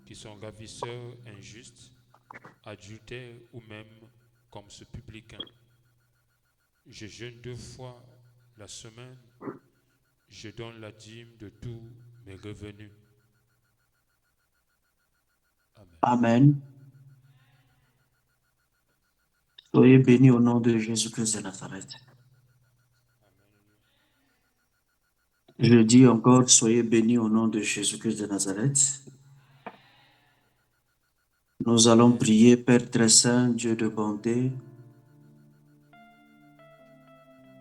qui sont ravisseurs injustes, adultères ou même comme ce publicain. Je jeûne 2 fois la semaine, je donne la dîme de tous mes revenus. Amen. Amen. Soyez bénis au nom de Jésus-Christ de Nazareth. Je dis encore, soyez bénis au nom de Jésus-Christ de Nazareth. Nous allons prier, Père très saint, Dieu de bonté.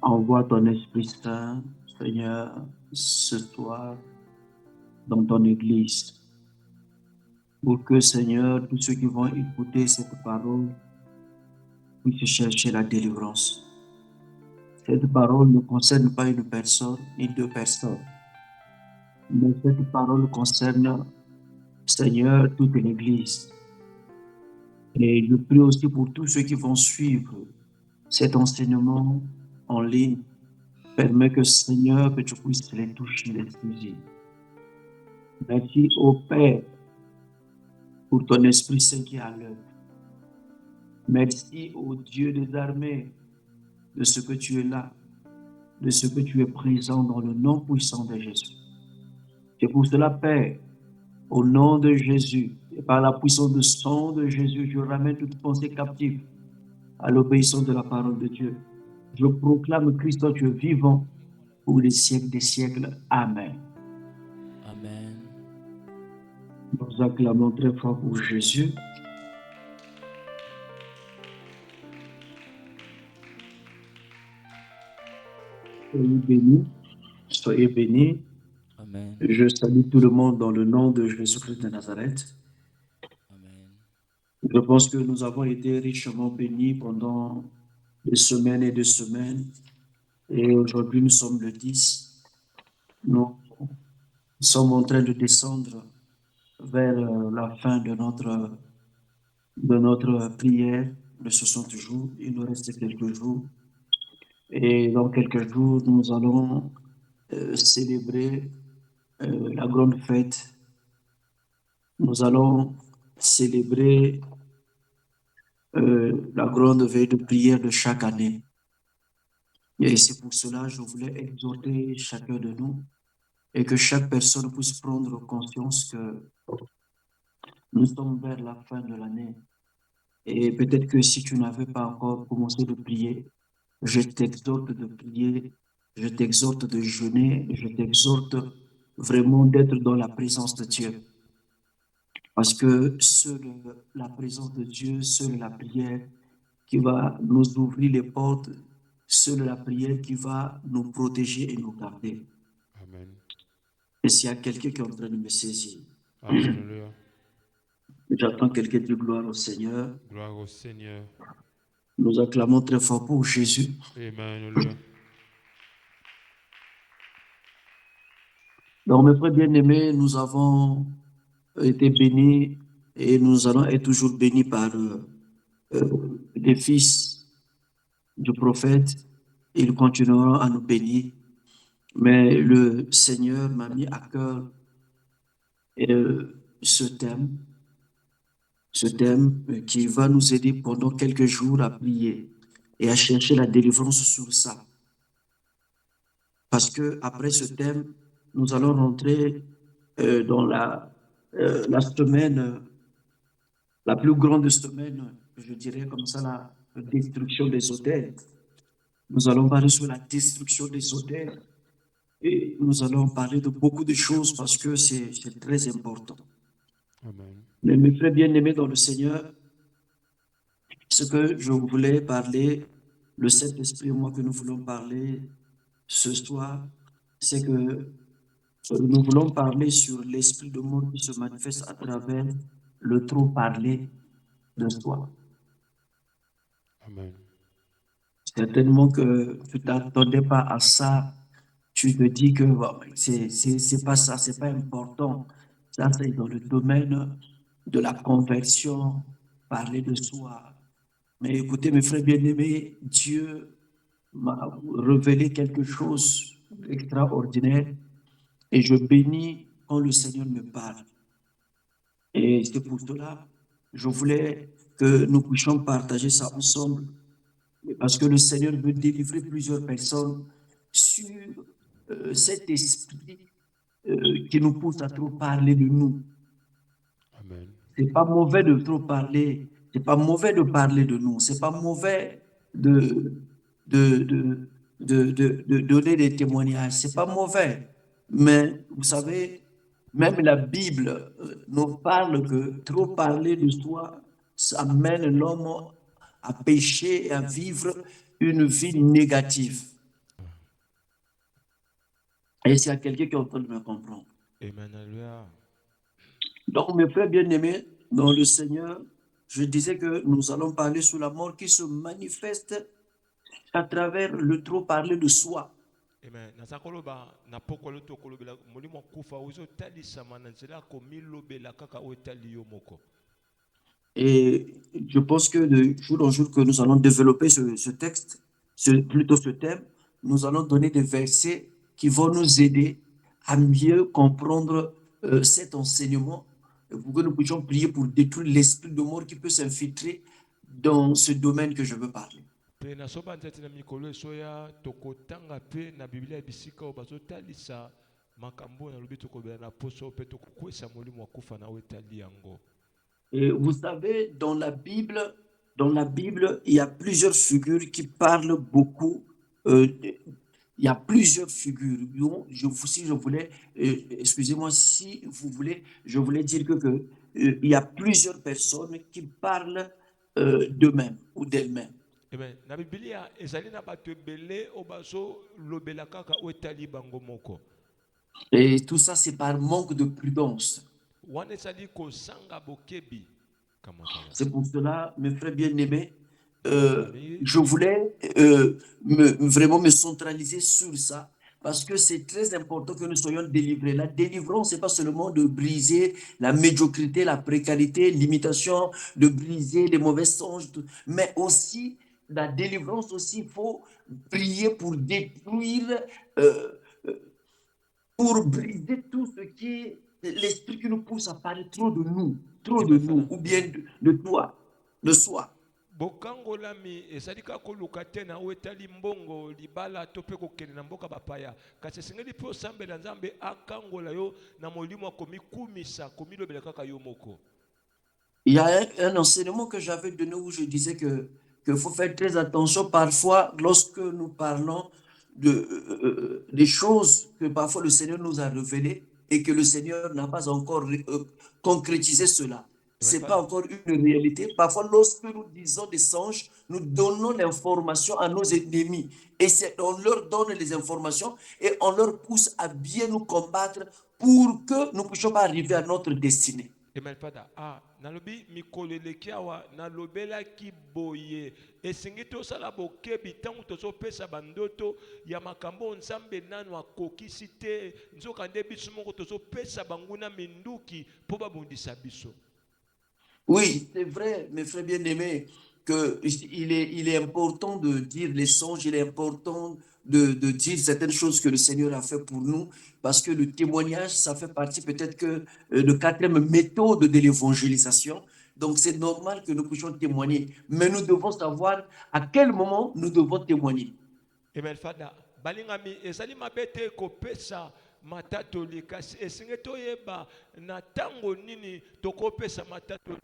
Envoie ton Esprit Saint, Seigneur, ce soir dans ton Église. Pour que, Seigneur, tous ceux qui vont écouter cette parole puissent chercher la délivrance. Cette parole ne concerne pas une personne ni deux personnes, mais cette parole concerne, Seigneur, toute l'Église. Et je prie aussi pour tous ceux qui vont suivre cet enseignement en ligne. Permets que, Seigneur, que tu puisses les toucher, les saisir. Merci au Père pour ton Esprit Saint qui est à l'œuvre. Merci au Dieu des armées de ce que tu es là, de ce que tu es présent dans le nom puissant de Jésus. C'est pour cela, Père, au nom de Jésus, et par la puissance du sang de Jésus, je ramène toute pensée captive à l'obéissance de la parole de Dieu. Je proclame Christ, toi, tu es vivant pour les siècles des siècles. Amen. Amen. Nous acclamons très fort pour Jésus. Soyez bénis. Soyez bénis. Amen. Je salue tout le monde dans le nom de Jésus-Christ de Nazareth. Amen. Je pense que nous avons été richement bénis pendant des semaines et des semaines. Et aujourd'hui, nous sommes le 10. Nous sommes en train de descendre vers la fin de notre prière de 60 jours. Il nous reste quelques jours. Et dans quelques jours, nous allons célébrer la grande fête. Nous allons célébrer la grande veille de prière de chaque année. Et c'est pour cela que je voulais exhorter chacun de nous et que chaque personne puisse prendre conscience que nous sommes vers la fin de l'année. Et peut-être que si tu n'avais pas encore commencé de prier, je t'exhorte de prier, je t'exhorte de jeûner, je t'exhorte vraiment d'être dans la présence de Dieu. Parce que seule la présence de Dieu, seule la prière qui va nous ouvrir les portes, seule la prière qui va nous protéger et nous garder. Amen. Et s'il y a quelqu'un qui est en train de me saisir, Alléluia. j'attends quelqu'un de gloire au Seigneur. Gloire au Seigneur. Nous acclamons très fort pour Jésus. Amen. Alléluia. Donc, mes frères bien-aimés, nous avons été bénis et nous allons être toujours bénis par les fils du prophète. Ils continueront à nous bénir. Mais le Seigneur m'a mis à cœur ce thème qui va nous aider pendant quelques jours à prier et à chercher la délivrance sur ça. Parce que après ce thème, nous allons rentrer dans la semaine, la plus grande semaine, je dirais comme ça, la destruction des autels. Nous allons parler sur la destruction des autels et nous allons parler de beaucoup de choses parce que c'est très important. Amen. Mais mes frères bien-aimés dans le Seigneur, ce que je voulais parler, le Saint-Esprit et moi que nous voulons parler ce soir, c'est que nous voulons parler sur l'esprit de mort qui se manifeste à travers le trop parler de soi. Amen. Certainement que tu ne t'attendais pas à ça. Tu te dis que bon, c'est pas ça, c'est pas important. Ça, c'est dans le domaine de la conversion, parler de soi. Mais écoutez, mes frères bien-aimés, Dieu m'a révélé quelque chose d'extraordinaire et je bénis quand le Seigneur me parle. Et c'est pour cela je voulais que nous puissions partager ça ensemble. Parce que le Seigneur veut délivrer plusieurs personnes sur cet esprit qui nous pousse à trop parler de nous. Amen. C'est pas mauvais de trop parler. C'est pas mauvais de parler de nous. C'est pas mauvais de, de, de, de donner des témoignages. C'est pas mauvais. Mais vous savez, même la Bible nous parle que trop parler de soi, ça mène l'homme à pécher et à vivre une vie négative. Et s'il y a quelqu'un qui est en train de me comprendre. Amen. Alléluia. Donc, mes frères bien-aimés, dans le Seigneur, je disais que nous allons parler sur la mort qui se manifeste à travers le trop parler de soi. Amen. Nasakoloba na pokolo to kolobela molimo kufa uzo tali samana nzela ko milobela kaka o tali yo moko. Et je pense que de jour en jour que nous allons développer ce texte, plutôt ce thème, nous allons donner des versets qui vont nous aider à mieux comprendre cet enseignement pour que nous puissions prier pour détruire l'esprit de mort qui peut s'infiltrer dans ce domaine que je veux parler. Pe na soba nzati na mikolo soya tokotanga pe na Biblia bisika o bazo talisa makambo na lobi tokobela na poso pe tokokwesa molimo kufa na o tali yango. Et vous savez, dans la Bible, il y a plusieurs figures qui parlent beaucoup. Il y a plusieurs figures. Si je voulais, excusez-moi, si vous voulez, je voulais dire que il y a plusieurs personnes qui parlent d'eux-mêmes ou d'elles-mêmes. Amen. Na Biblia ezali na bato ebele o bazo lobela kaka o tali bango moko. Et tout ça, c'est par manque de prudence. Wana ezali ko sanga bokebi kama kala. C'est pour cela, mes frères bien-aimés, je voulais vraiment me centraliser sur ça parce que c'est très important que nous soyons délivrés. La délivrance, c'est pas seulement de briser la médiocrité, la précarité, l'imitation, de briser les mauvais songes, mais aussi la délivrance aussi, il faut prier pour détruire, pour briser tout ce qui est l'esprit qui nous pousse à parler trop de nous, ou bien de toi, de soi. Bokangolami ezali ka koluka te na o etali mbongo libala to pe kokende na mboka bapaya kasi esengeli mpe osambela nzambe akangola yo na molimo akomikumisa komilobela kaka yo moko. Il y a un enseignement que j'avais donné où je disais que faut faire très attention parfois lorsque nous parlons des choses que parfois le Seigneur nous a révélées et que le Seigneur n'a pas encore concrétisé cela. C'est pas encore une réalité. Parfois, lorsque nous disons des songes, nous donnons l'information à nos ennemis. Et on leur donne les informations et on leur pousse à bien nous combattre pour que nous ne puissions pas arriver à notre destinée. Nalobi mikoleleki awa nalobela ki boye esengi tosala bokebi ntango tozopesa bandoto ya makambo nzambe nanu akokisi te nzokande biso moko tozopesa banguna minduki mpo babundisa biso. Oui, c'est vrai, mes frères bien-aimés, qu'il est important de dire les songes, il est important de dire certaines choses que le Seigneur a fait pour nous, parce que le témoignage, ça fait partie peut-être que de 4e méthode de l'évangélisation. Donc, c'est normal que nous puissions témoigner, mais nous devons savoir à quel moment nous devons témoigner. Amen. Fada, balingami ezali mabete kopesa matatoli kasi esinge toyeba na tango nini tokopesa matatoli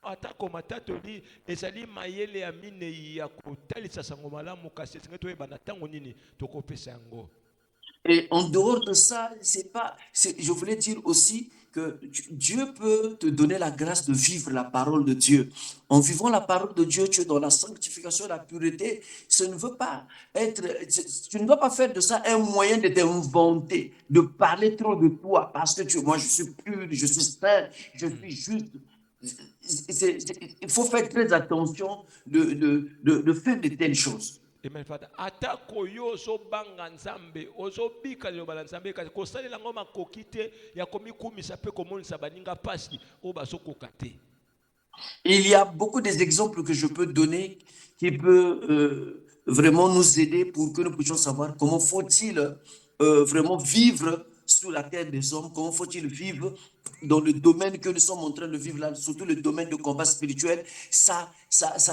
atako matatoli ezali mayele ya minei ya kotalisa sango malamu kasi esinge toyeba na tango nini tokopesa yango. Et en dehors de ça, je voulais dire aussi que Dieu peut te donner la grâce de vivre la parole de Dieu. En vivant la parole de Dieu, tu es dans la sanctification, la pureté. Tu ne dois pas faire de ça un moyen de t'inventer, de parler trop de toi, parce que moi je suis pur, je suis saint, je suis juste. Il faut faire très attention de faire de telles choses. Amen. Fada atako yo so banga nzambe ozobika liloba la nzambe kasi kosalela ngo makoki te ya komikumisa pe komonisa baninga pasi o bazokoka te. Il y a beaucoup d'exemples que je peux donner qui peut vraiment nous aider pour que nous puissions savoir comment faut-il vraiment vivre sur la terre des hommes, comment faut-il vivre dans le domaine que nous sommes en train de vivre là, surtout le domaine de combat spirituel, ça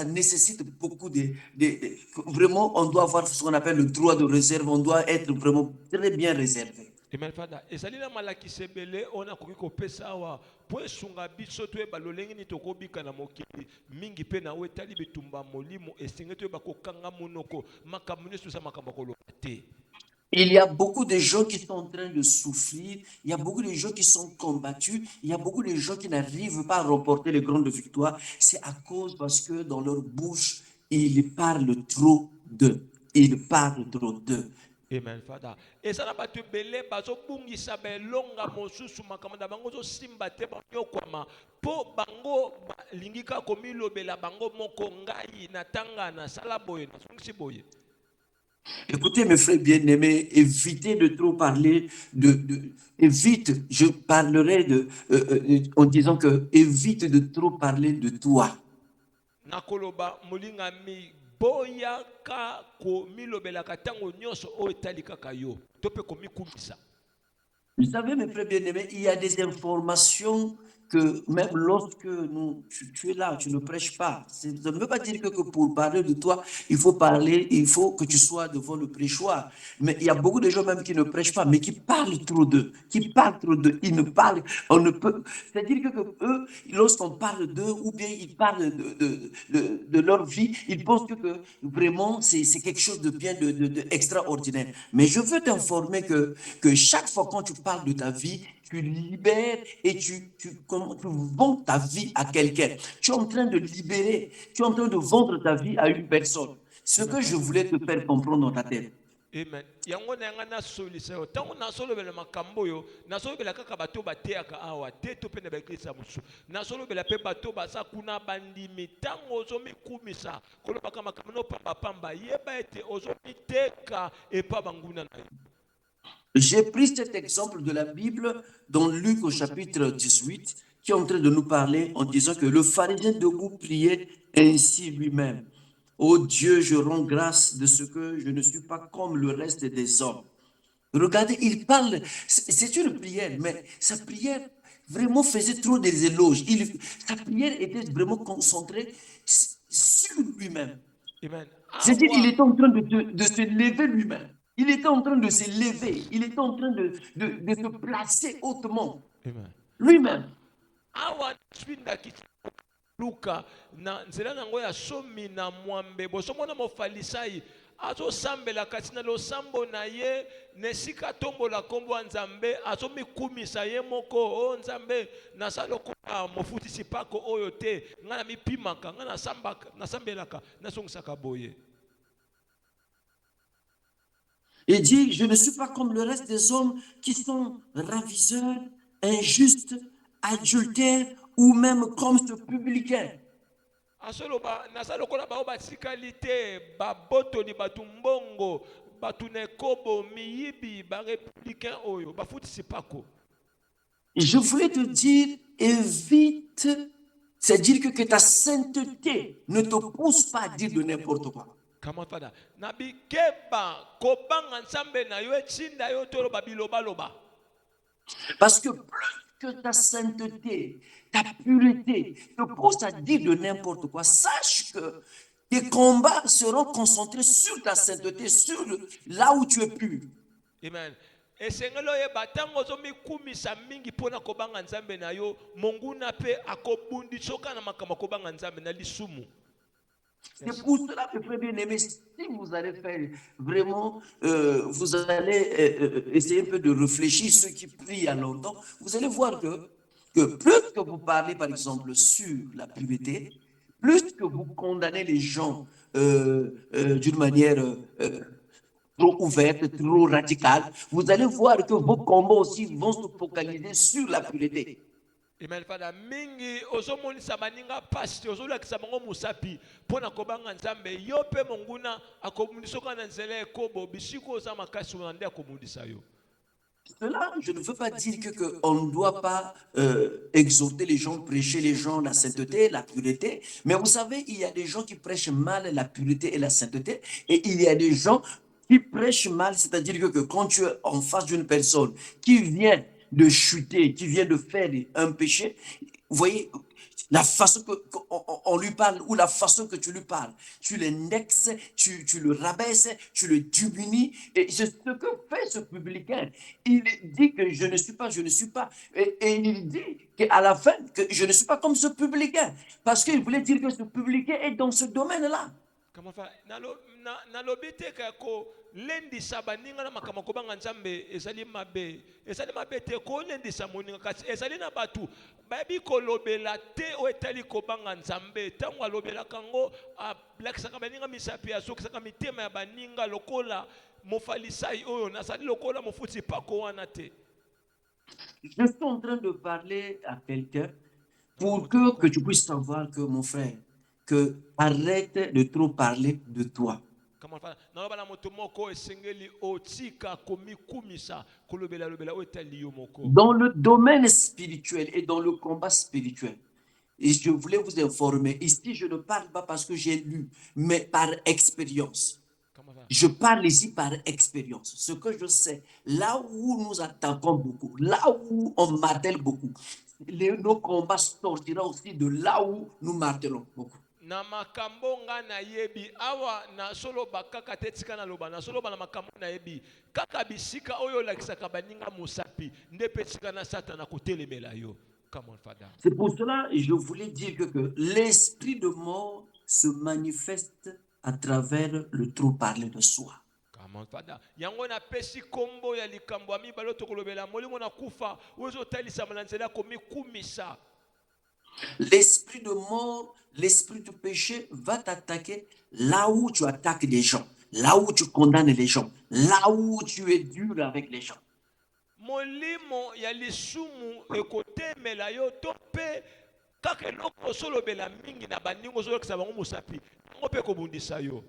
nécessite beaucoup vraiment, on doit avoir ce qu'on appelle le droit de réserve, on doit être vraiment très bien réservé. Amen Father. Ezali na malakisi ebele ona koki kopesa awa po esunga biso toyeba lolenge nini tokobika na mokili mingi mpe na etali bitumba molimo esenge toyeba kokanga monoko makambo nyonso eza makambo ya koloba te. Il y a beaucoup de gens qui sont en train de souffrir, il y a beaucoup de gens qui sont combattus, il y a beaucoup de gens qui n'arrivent pas à remporter les grandes victoires. C'est à cause parce que dans leur bouche, ils parlent trop d'eux. Ils parlent trop d'eux. Amen Father. Ezala bato ebele bazobungisa belonga mosusu makambo na bango zosimba te banyokwama po bango balingi kaka komilobela bango moko ngai natanga nasala boye nasungisi boye. Écoutez mes frères bien-aimés, évitez de trop parler évite, je parlerai en disant que évite de trop parler de toi. Nakoloba molingami boyaka komilobelaka tango nyonso o etali kaka yo to pe komikumisa. Vous savez mes frères bien-aimés, il y a des informations que même lorsque tu es là, tu ne prêches pas. Ça ne veut pas dire que pour parler de toi, il faut que tu sois devant le prêchoir. Mais il y a beaucoup de gens même qui ne prêchent pas, mais qui parlent trop d'eux. Ils ne parlent, on ne peut. C'est-à-dire que eux, lorsqu'on parle d'eux, ou bien ils parlent de leur vie, ils pensent que vraiment c'est quelque chose de bien, d'extraordinaire. Mais je veux t'informer que chaque fois quand tu parles de ta vie, tu libères et tu vends ta vie à quelqu'un. Tu es en train de libérer, tu es en train de vendre ta vie à une personne. Ce que je voulais te faire comprendre dans ta tête. Amen. Yango na yanga na solisa yo. Tango na solobela makambo yo, na solobela kaka bato bateaka awa, te to pe na bakrisa musu. Na solobela pe bato basa kuna bandimi tango ozomi kumisa. Koloba kama makambo no pamba pamba, yeba ete ozomi teka e pa banguna na yo. J'ai pris cet exemple de la Bible dans Luc au chapitre 18, qui est en train de nous parler en disant que le pharisien debout priait ainsi lui-même. Ô Dieu, je rends grâce de ce que je ne suis pas comme le reste des hommes. Regardez, il parle, c'est une prière, mais sa prière vraiment faisait trop des éloges. Sa prière était vraiment concentrée sur lui-même. C'est-à-dire qu'il était en train de se lever lui-même. Il était en train de se lever. Il était en train de se placer hautement. Lui-même. Luka na nzela nango ya somi na mwambe bosomona mofalisai azo sambela kasi na losambo na ye nesika tombola kombo nzambe azo mikumisa ye moko o nzambe nasalo ko mofutisi pako oyo te ngana mipimaka ngana sambaka nasambelaka nasongisaka boye. Il dit, je ne suis pas comme le reste des hommes qui sont ravisseurs, injustes, adultères ou même comme ce publicain. Asoloba nasalokola ba basikalité ba botoli batumbongo batunekobo miyibi ba républicain oyo ba futisi pako. Je voulais te dire, évite, c'est-à-dire que ta sainteté ne te pousse pas à dire de n'importe quoi. Comment fada nabi keba kobanga nsambe na yo etsinda yo tolo babiloba loba. Parce que plus que ta sainteté, ta pureté te pousse à dire de n'importe quoi, sache que tes combats seront concentrés sur ta sainteté, sur là où tu es pur. Amen. Esengelo ye batango zo mikumisa mingi pona kobanga nzambe na yo monguna pe akobundi soka na makama kobanga nzambe na lisumu. C'est pour cela que, frère bien-aimé, si vous allez faire vraiment, vous allez essayer un peu de réfléchir, ceux qui prient à longtemps, vous allez voir que plus que vous parlez, par exemple, sur la pureté, plus que vous condamnez les gens d'une manière trop ouverte, trop radicale, vous allez voir que vos combats aussi vont se focaliser sur la pureté. Amen. Fada mingi ozomonisa baninga pasti ozolakisa bango musapi pona kobanga nzambe yo pe monguna akomunisoka na nzela ekobo bisiko oza makasi onande akomundisa yo. Cela, je ne veux pas dire qu'on ne doit pas exhorter les gens, prêcher les gens la sainteté, la pureté, mais vous savez, il y a des gens qui prêchent mal la pureté et la sainteté, et il y a des gens qui prêche mal, c'est-à-dire que quand tu es en face d'une personne qui vient de chuter, qui vient de faire un péché, vous voyez, la façon qu'on lui parle ou la façon que tu lui parles, tu l'indexes, tu le rabaisses, tu le diminues. Et c'est ce que fait ce publicain. Il dit que je ne suis pas. Et il dit qu'à la fin, que je ne suis pas comme ce publicain. Parce qu'il voulait dire que ce publicain est dans ce domaine-là. Comment faire nalobi te ka ko lendisa baninga na makambo kobanga nzambe ezali mabe te ko lendisa moninga kasi ezali na batu bayebi kolobela te o etali kobanga nzambe ntango alobelaka ngo ablakisaka baninga misapi azokisaka mitema ya baninga lokola mofalisai oyo nazali lokola mofuti pako wana te. Je suis en train de parler à quelqu'un pour que tu puisses savoir que mon frère, que arrête de trop parler de toi. Dans le domaine spirituel et dans le combat spirituel, et je voulais vous informer, ici je ne parle pas parce que j'ai lu, mais par expérience. Je parle ici par expérience. Ce que je sais, là où nous attaquons beaucoup, là où on martèle beaucoup, nos combats sortiront aussi de là où nous martelons beaucoup. Na makambo nga na yebi awa na solo bakaka tetika na loba na solo ba na makambo na yebi kaka bisika oyo lakisaka baninga musapi nde petika na satana kotelemela yo. Come on, Father. C'est pour cela que je voulais dire que l'esprit de mort se manifeste à travers le trop parler de soi. Come on, Father. Yango na pesi kombo ya likambo ami baloto kolobela molimo na kufa ozo talisa malanzela komi kumisa. L'esprit de mort, l'esprit du péché va t'attaquer là où tu attaques les gens, là où tu condamnes les gens, là où tu es dur avec les gens. Molimo ya lisumu ekotemela yo to pe kaka eloko solobela mingi na baningo solokisa bango musapi ngo pe kobundisa yo.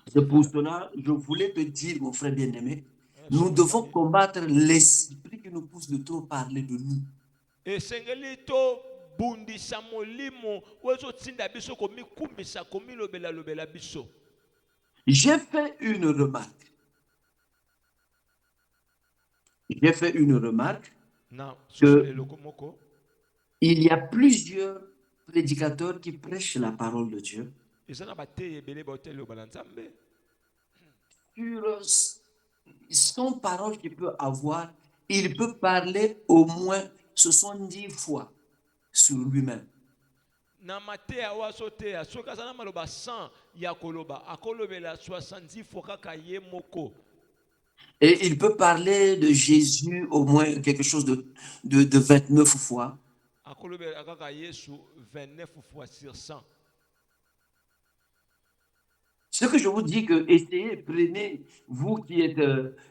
C'est pour cela je voulais te dire, mon frère bien-aimé, nous devons combattre l'esprit qui nous pousse de trop parler de nous. Esengeli to bundisa molimo wezo tinda biso komi kumisa komi lobela biso. J'ai fait une remarque. Que il y a plusieurs prédicateurs qui prêchent la parole de Dieu. Sur son parole qu'il peut avoir, il peut parler au moins 70 fois sur lui-même. Et il peut parler de Jésus au moins quelque chose de 29 fois. Ce que je vous dis, que essayez, prenez, vous qui êtes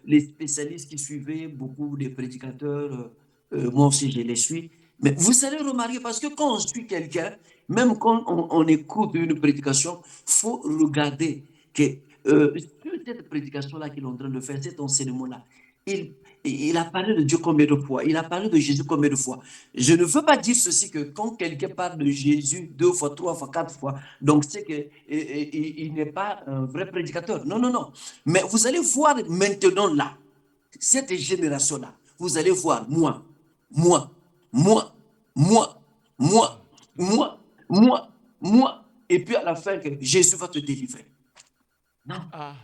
les spécialistes qui suivez beaucoup des prédicateurs, moi aussi je les suis, mais vous allez remarquer, parce que quand on suit quelqu'un, même quand on écoute une prédication, il faut regarder que sur cette prédication-là qu'il est en train de faire, cet enseignement-là, il a parlé de Dieu combien de fois? Il a parlé de Jésus combien de fois? Je ne veux pas dire ceci que quand quelqu'un parle de Jésus 2 fois, 3 fois, 4 fois, donc c'est qu'il n'est pas un vrai prédicateur. Non, non, non. Mais vous allez voir maintenant là, cette génération-là, vous allez voir moi, et puis à la fin, que Jésus va te délivrer. Non. Ah.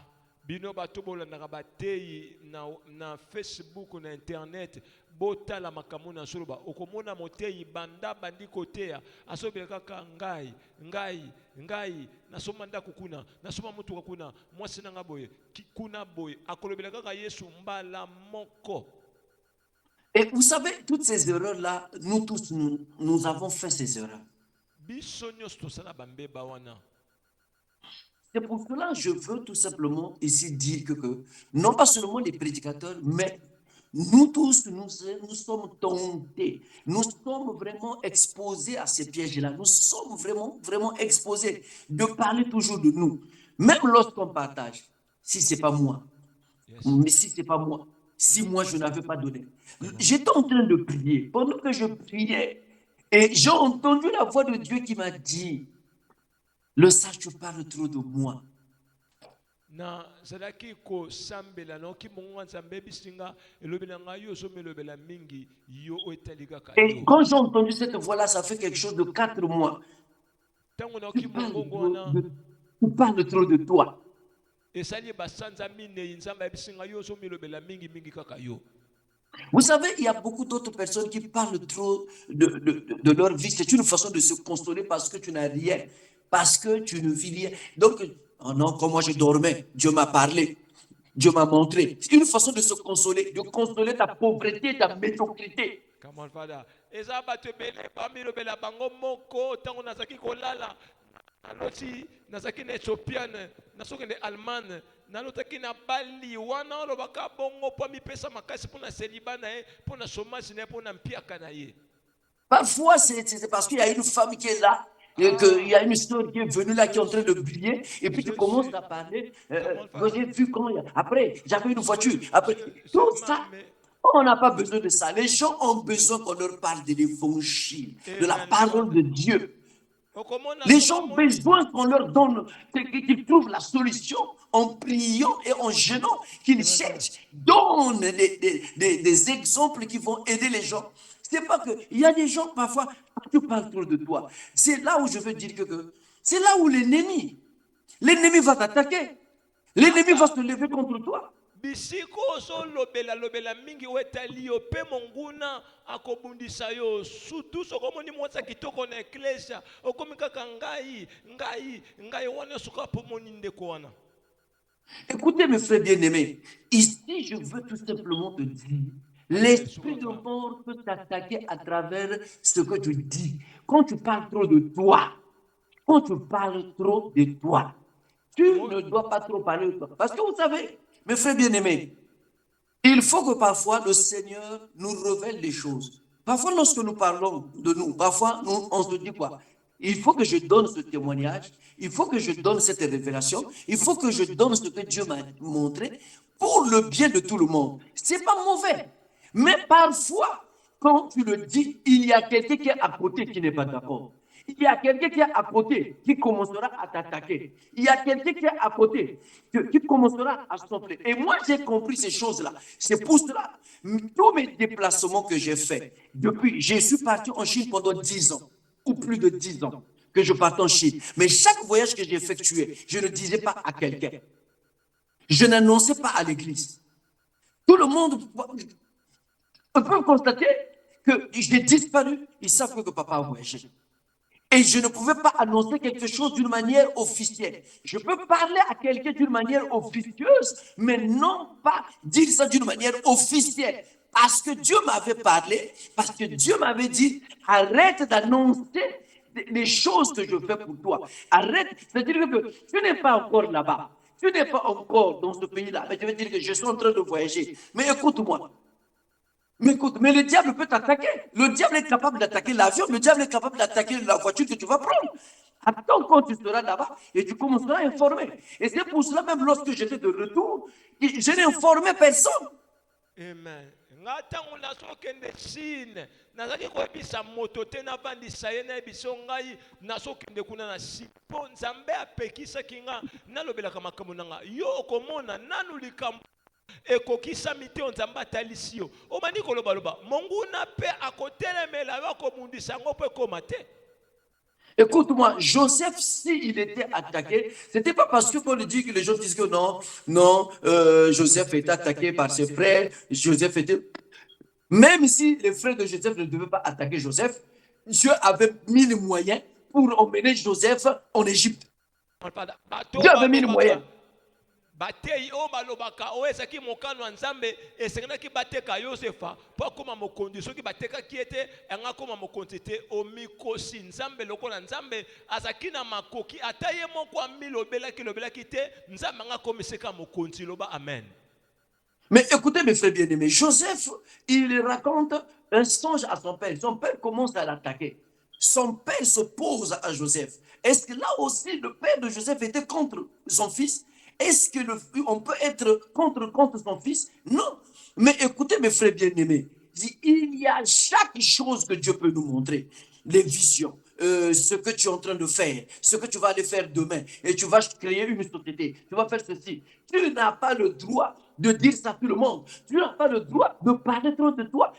Bino batobola na batei na Facebook na internet botala makamu na soloba okomona motei banda bandi kotea asobela kaka ngai nasoma ndako kuna nasoma mutu kuna mwasi nanga boye kuna boye akolobela kaka Yesu mbala moko. Et vous savez, toutes ces erreurs-là, nous tous, nous avons fait ces erreurs. C'est pour cela que je veux tout simplement ici dire que non pas seulement les prédicateurs, mais nous tous, nous sommes tentés. Nous sommes vraiment exposés à ces pièges-là. Nous sommes vraiment exposés de parler toujours de nous. Même lorsqu'on partage, si ce n'est pas moi, mais si ce n'est pas moi, si moi je n'avais pas donné. J'étais en train de prier. Pendant que je priais, et j'ai entendu la voix de Dieu qui m'a dit, le sage, tu parles trop de moi. na zalaki kosambela noki mongo nzambe bisinga elobi na ngai yo ozomelobela mingi yo etali kaka Et yo quand j'ai entendu cette voix-là, ça fait quelque chose de 4 mois. ntango naoki Tu parles, mongongo wana tu parles trop de toi. esali basanza minei nzambe ya bisinga yo ozomelobela mingi mingi kaka yo. Vous savez, il y a beaucoup d'autres personnes qui parlent trop de leur vie. C'est une façon de se consoler parce que tu n'as rien, parce que tu ne vis rien. Donc, oh non, comme moi je dormais, Dieu m'a parlé, Dieu m'a montré. C'est une façon de se consoler, de consoler ta pauvreté, ta médiocrité. Come on, Father. Eza bato ebele bamilobela bango moko ntango nazalaki kolala naloti nazalaki na éthiopiane nazokende allemagne nalotaki na bali wana olobaka bongo mpo amipesa makasi mpo na seliba na ye mpo na chômage na ye mpo na mpiaka na ye. Parfois, c'est parce qu'il y a une femme qui est là, et qu'il y a une histoire qui est venue là, qui est en train de briller, et puis tu commences à parler. J'ai vu comment il y a. Après, j'avais une voiture. Après, tout ça, on n'a pas besoin de ça. Les gens ont besoin qu'on leur parle de l'évangile, de la parole de Dieu. Les gens ont besoin qu'on leur donne, qu'ils trouvent la solution en priant et en jeûnant, qu'ils cherchent, donnent des exemples qui vont aider les gens. C'est pas que, il y a des gens parfois, tu parles trop de toi. C'est là où je veux dire que c'est là où l'ennemi va t'attaquer. L'ennemi va se lever contre toi. Bisiko ozolobela lobela mingi wetali yo pe monguna akobundisa yo surtout sokomoni mwasa kitoko na eklesia okomi kaka ngai wana suka po moni ndeko wana. Écoutez mes frères bien-aimés, ici je veux tout simplement te dire, l'esprit de mort peut t'attaquer à travers ce que tu dis. Quand tu parles trop de toi, tu ne dois pas trop parler de toi. Parce que vous savez, mes frères bien-aimés, il faut que parfois le Seigneur nous révèle des choses. Parfois, lorsque nous parlons de nous, parfois, on se dit quoi? Il faut que je donne ce témoignage, il faut que je donne cette révélation, il faut que je donne ce que Dieu m'a montré pour le bien de tout le monde. C'est pas mauvais. Mais parfois, quand tu le dis, il y a quelqu'un qui est à côté qui n'est pas d'accord. Il y a quelqu'un qui est à côté qui commencera à t'attaquer. Il y a quelqu'un qui est à côté qui commencera à s'enfler. Et moi, j'ai compris ces choses-là. C'est pour cela, tous mes déplacements que j'ai faits, depuis, je suis parti en Chine pendant 10 ans, ou plus de 10 ans que je parte en Chine. Mais chaque voyage que j'ai effectué, je ne disais pas à quelqu'un. Je n'annonçais pas à l'église. Tout le monde peut constater que j'ai disparu. Ils savent que papa a voyagé. Et je ne pouvais pas annoncer quelque chose d'une manière officielle. Je peux parler à quelqu'un d'une manière officieuse, mais non pas dire ça d'une manière officielle. Parce que Dieu m'avait parlé, parce que Dieu m'avait dit, arrête d'annoncer les choses que je fais pour toi. Arrête, c'est-à-dire que tu n'es pas encore là-bas. Tu n'es pas encore dans ce pays-là. Mais tu veux dire que je suis en train de voyager. Mais écoute-moi. Mais le diable peut t'attaquer. Le diable est capable d'attaquer l'avion. Le diable est capable d'attaquer la voiture que tu vas prendre. Attends quand tu seras là-bas et tu commenceras à informer. Et c'est pour cela, même lorsque j'étais de retour, je n'ai informé personne. Amen. Ntango nazokende Chine nazalaki koyebisa moto te nabandisa ye na biso ngai nazokende kuna na si mpo nzambe apekisaki nga nalobelaka makambo na nga yo okomona nanu likambo ekokisami te nzambe atalisi yo omani kolobaloba monguna mpe akotelemela yo akobundisa yango mpo ekoma te. Écoute-moi, Joseph, s'il était attaqué, ce n'était pas parce que Paul dit que les gens disent que non, Joseph était attaqué par ses frères, Joseph était... Même si les frères de Joseph ne devaient pas attaquer Joseph, Dieu avait mis les moyens pour emmener Joseph en Égypte. Dieu avait mis les moyens. Batei o balobaka o ezaki mokano ya nzambe esengenaki bateka Yosefa po akoma mokonzi soki batekaki ete anga koma mokonzi te omikosi nzambe lokola nzambe azaki na makoki ata ye moko lobelaki te nzambe anga komiseka mokonzi loba amen. Mais écoutez mes frères bien-aimés, Joseph, il raconte un songe à son père. Son père commence à l'attaquer. Son père s'oppose à Joseph. Est-ce que là aussi le père de Joseph était contre son fils? Est-ce qu'on peut être contre son fils? Non. Mais écoutez mes frères bien-aimés, il y a chaque chose que Dieu peut nous montrer. Les visions, ce que tu es en train de faire, ce que tu vas aller faire demain, et tu vas créer une société, tu vas faire ceci. Tu n'as pas le droit de dire ça à tout le monde. Tu n'as pas le droit de parler trop de toi.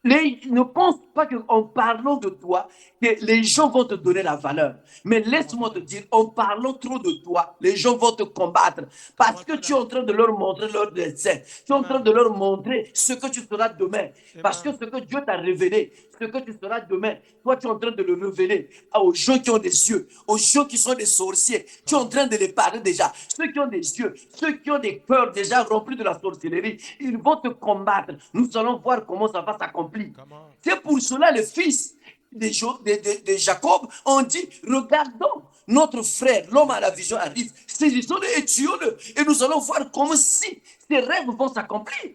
Ne pense pas qu'en parlant de toi, que les gens vont te donner la valeur. Mais laisse-moi te dire, en parlant trop de toi, les gens vont te combattre. Parce que tu es en train de leur montrer leur destin. Tu es en train de leur montrer ce que tu seras demain. Parce que ce que Dieu t'a révélé, ce que tu seras demain, toi tu es en train de le révéler aux gens qui ont des yeux, aux gens qui sont des sorciers. Tu es en train de les parler déjà. Ceux qui ont des yeux, ceux qui ont des cœurs déjà remplis de la sorcellerie, ils vont te combattre. Nous allons voir comment ça va s'accomplir. C'est pour cela les fils de Jacob ont dit, regardons, notre frère, l'homme à la vision arrive, saisissons-le et tuons-le. Et nous allons voir comment si ces rêves vont s'accomplir.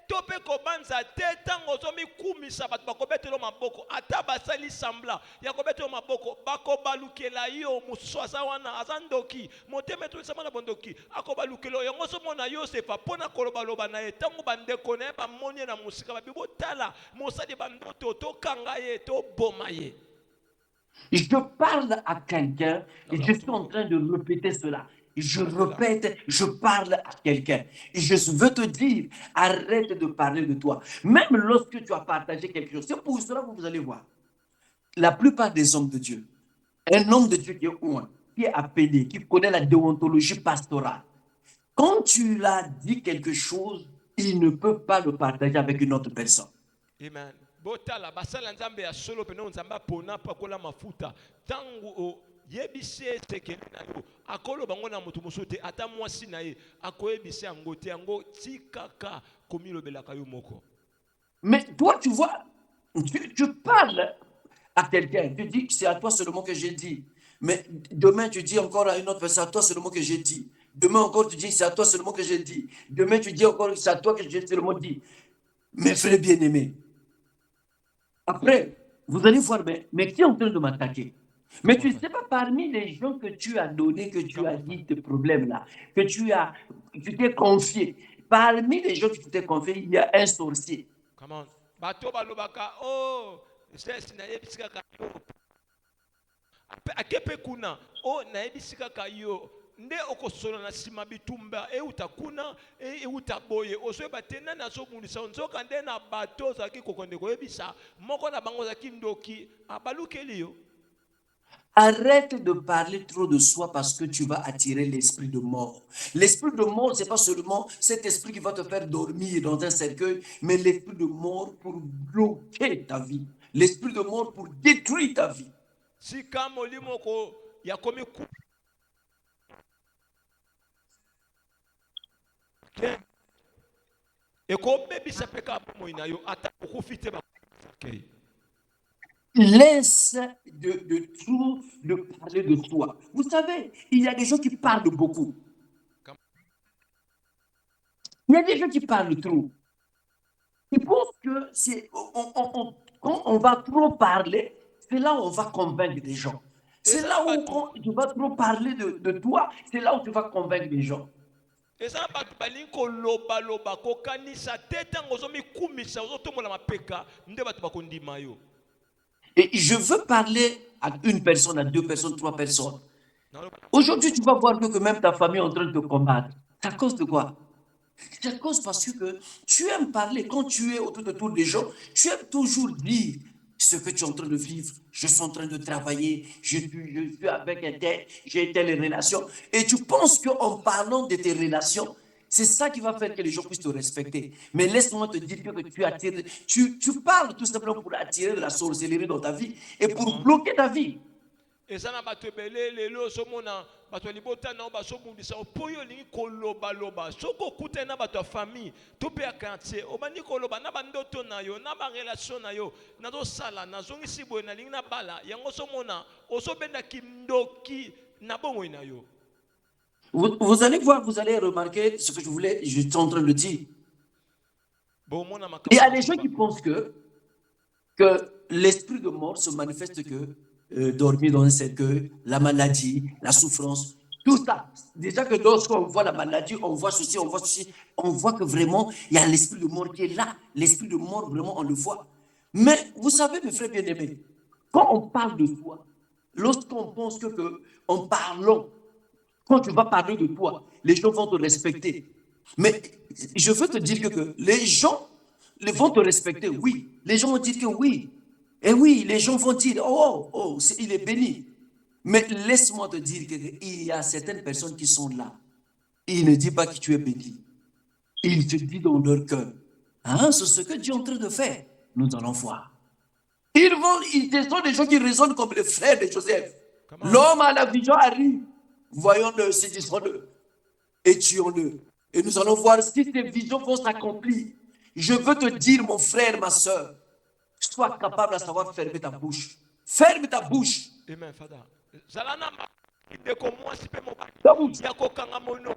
Tope kobanza te tango zomi kumisa bato bakobetelo maboko ata basali sambla ya kobetelo maboko bakobalukela yo muswasa wana azandoki moteme to sama na bondoki akobalukelo yango so mona Yosefa pona kolobaloba na ye tango bandeko na ba moni na musika babibo tala mosali bandoto to kanga ye to boma ye. Je parle à quelqu'un et je suis en train de répéter cela. Je répète, je parle à quelqu'un. Et je veux te dire, arrête de parler de toi. Même lorsque tu as partagé quelque chose, c'est pour cela que vous allez voir. La plupart des hommes de Dieu, un homme de Dieu qui est appelé, qui connaît la déontologie pastorale, quand tu l'as dit quelque chose, il ne peut pas le partager avec une autre personne. Amen. Botala basala nzambe ya solo pene nzamba pona pakola mafuta tangu yebise tekeli na yo akolo bango na mutu musote ata mwasi na ye akoyebise yango te yango tikaka komilobelaka yo moko. Mais toi tu vois, tu parles à quelqu'un, tu dis que c'est à toi seulement que j'ai dit. Mais demain tu dis encore à une autre personne, c'est à toi seulement que j'ai dit. Demain encore tu dis c'est à toi seulement que j'ai dit. Demain tu dis encore c'est à toi que j'ai seulement dit. Mes frères bien-aimés, après, vous allez voir, mais qui est en train de m'attaquer? Mais tu ne sais pas, parmi les gens que tu as donné, que tu as dit tes problèmes-là, que tu t'es confié, parmi les gens que tu t'es confié, il y a un sorcier. Comment? Bato balobaka oh c'est na yebisika ka yo. Akepe kuna oh na yebisika ka yo. Nde okosolo na sima bitumba utakuna utaboye osoyeba te nani azobundisa nzoka nde na bato ozalaki kokonde koyebisa moko na bango ozalaki ndoki abalukeli yo. Arrête de parler trop de soi parce que tu vas attirer l'esprit de mort. L'esprit de mort, c'est pas seulement cet esprit qui va te faire dormir dans un cercueil, mais l'esprit de mort pour bloquer ta vie. L'esprit de mort pour détruire ta vie. Si kamolimo ko ya komi ku et comme bébé ça peut pas moina yo ata profiter ba. Laisse de parler de toi. Vous savez, il y a des gens qui parlent beaucoup. Il y a des gens qui parlent trop. Ils pensent que quand on va trop parler, c'est là où on va convaincre des gens. C'est là où quand tu vas trop parler de toi, c'est là où tu vas convaincre les gens. Et ça balingi koloba loba kokanisa te tango zomi kumisa ozotombola mapeka nde bato bakondima yo. Et je veux parler à une personne, à 2 personnes, 3 personnes. Aujourd'hui, tu vas voir que même ta famille est en train de te combattre. C'est à cause de quoi? C'est à cause parce que tu aimes parler. Quand tu es autour des gens, tu aimes toujours dire ce que tu es en train de vivre. Je suis en train de travailler, je suis avec un tel, j'ai telle relation. Et tu penses qu'en parlant de tes relations, c'est ça qui va faire que les gens puissent te respecter. Mais laisse-moi te dire que tu attires, tu parles tout simplement pour attirer de la sorcellerie dans ta vie et pour bloquer ta vie. Et ça n'a pas te belé, les lots sont mon bato libota na baso bundisa opoyo lingi koloba loba soko kuta na bato famille to pe quartier obandi koloba na bandoto na yo na ba relation na yo na do sala na zongi sibo na lingi na bala yango so mona osobenda kimdoki na bongo na yo. Vous allez voir, vous allez remarquer ce que je suis en train de dire. Il y a des gens qui pensent que l'esprit de mort se manifeste que dormir dans un cercueil, la maladie, la souffrance, tout ça. Déjà que lorsqu'on voit la maladie, on voit ceci, on voit que vraiment, il y a l'esprit de mort qui est là. L'esprit de mort, vraiment, on le voit. Mais vous savez, mes frères bien-aimés, quand on parle de toi, lorsqu'on pense en parlant, quand tu vas parler de toi, les gens vont te respecter. Mais je veux te dire que les gens vont te respecter, oui. Les gens vont dire que oui. Et oui, les gens vont dire, oh, il est béni. Mais laisse-moi te dire qu'il y a certaines personnes qui sont là. Ils ne disent pas que tu es béni. Ils te disent dans leur cœur, hein, c'est ce que Dieu est en train de faire. Nous allons voir. Ils sont des gens qui raisonnent comme les frères de Joseph. L'homme à la vision arrive. Voyons-le, saisissons-le et tuons-le. Et nous allons voir si ces visions vont s'accomplir. Je veux te dire, mon frère, ma soeur, sois capable de savoir fermer ta bouche. Ferme ta bouche. Amen, Father. Zalana ndeko mwasi pe mobali. Ta bouche. Ya kokanga mono.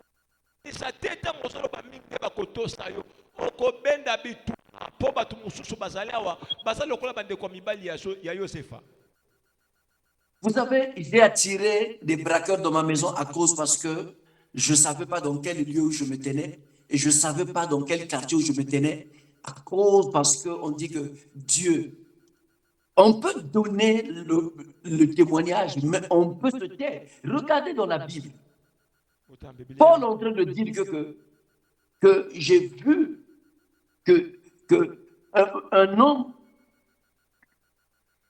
Isa teta mosolo ba mingi ba kotosa yo. Okobenda bitu. Po batu mususu bazali awa. Bazali lokola bandeko mibali ya Yosefa. Vous savez, j'ai attiré des braqueurs dans ma maison à cause parce que je ne savais pas dans quel lieu je me tenais et je ne savais pas dans quel quartier où je me tenais à cause parce qu'on dit que Dieu, on peut donner le témoignage, mais on peut se taire. Regardez dans la Bible. Paul est en train de dire que j'ai vu qu'un homme,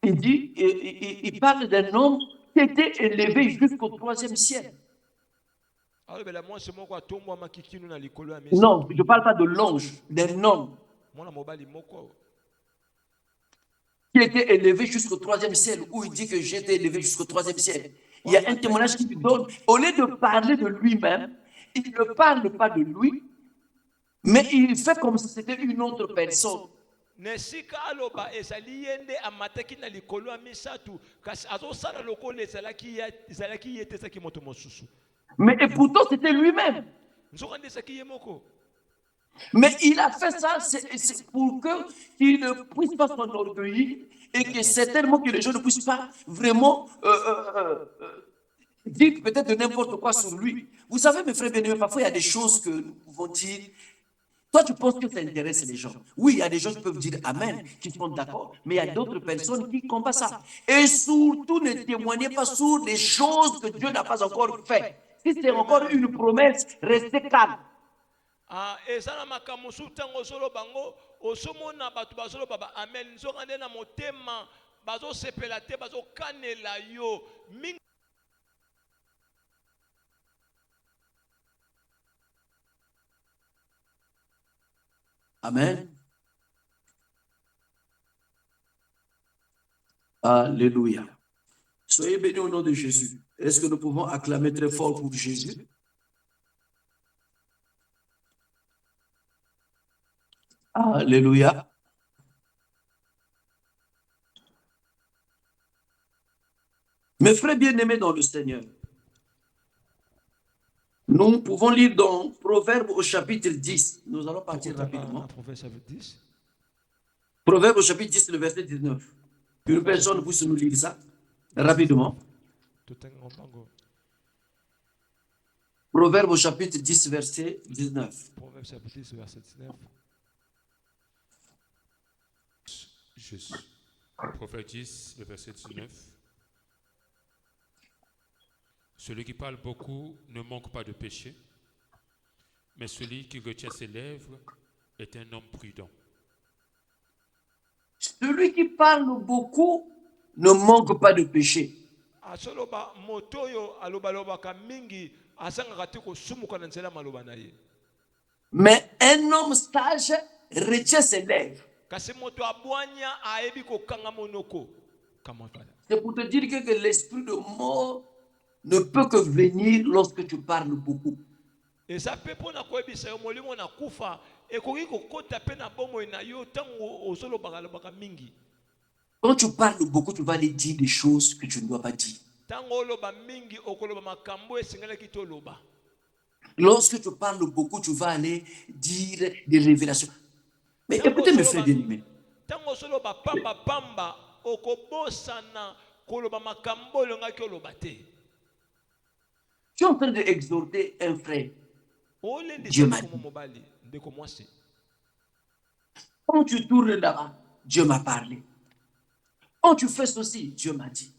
il parle d'un homme qui était élevé jusqu'au 3e ciel. Non, je ne parle pas de l'ange, d'un homme qui était élevé jusqu'au 3e ciel, où il dit que j'étais élevé jusqu'au 3e ciel. Il y a un témoignage qui lui donne, au lieu de parler de lui-même, il ne parle pas de lui, mais il fait comme si c'était une autre personne. Nesika aloba ezali yende amataki na likolo ya misatu kasi azosala lokola ezalaki yetesaki moto mosusu. Mais et pourtant c'était lui-même. Nzokandesaki ye moko. Mais il a fait ça c'est pour qu'il ne puisse pas s'enorgueillir et que certainement que les gens ne puissent pas vraiment dire peut-être de n'importe quoi sur lui. Vous savez, mes frères bien-aimés, parfois il y a des choses que nous pouvons dire. Toi, tu penses que ça intéresse les gens. Oui, il y a des gens qui peuvent dire Amen, qui sont d'accord, mais il y a d'autres personnes qui combattent ça. Et surtout, ne témoignez pas sur les choses que Dieu n'a pas encore faites. Si c'est encore une promesse, restez calme. Ezala makambo tango solo bango osomona batu bazolo baba amen nzokande na motema bazo sepela te bazo kanela yo mingi. Amen. Alléluia. Soyez bénis au nom de Jésus. Est-ce que nous pouvons acclamer très fort pour Jésus? Alléluia. Mes frères bien-aimés dans le Seigneur, nous pouvons lire dans Proverbe au chapitre 10. Nous allons partir rapidement. Proverbe au chapitre 10, le verset 19. Une personne puisse nous lire ça rapidement. Proverbe au chapitre 10, verset 19. Proverbe chapitre 10, verset 19. Proverbe 10, le verset 19. Celui qui parle beaucoup ne manque pas de péché, mais celui qui retient ses lèvres est un homme prudent. Celui qui parle beaucoup ne manque pas de péché. Mais un homme sage retient ses lèvres. C'est pour te dire que l'esprit de mort ne peut que venir lorsque tu parles beaucoup. Quand tu parles beaucoup, tu vas aller dire des choses que tu ne dois pas dire. Lorsque tu parles beaucoup, tu vas aller dire des révélations. Mais écoutez mes frères bien-aimés. Tu es en train d'exhorter un frère. Dieu m'a dit. Quand tu tournes là-bas, Dieu m'a parlé. Quand tu fais ceci, Dieu m'a dit.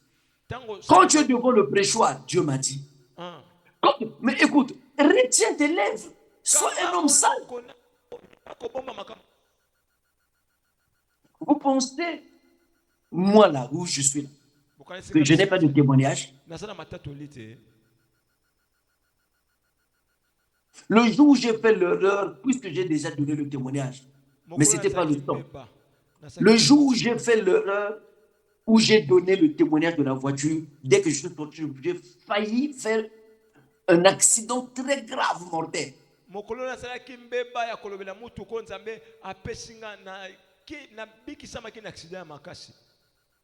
Tango Quand tu es devant le prêchoir, Dieu m'a dit. Ah. Mais écoute, retiens tes lèvres. Sois un homme sale. Vous pensez, moi là où je suis là, que je n'ai pas de témoignage? Le jour où j'ai fait l'erreur, puisque j'ai déjà donné le témoignage, mais ce n'était pas le temps. Le jour où j'ai fait l'erreur, où j'ai donné le témoignage de la voiture, dès que je suis sorti, j'ai failli faire un accident très grave, mortel.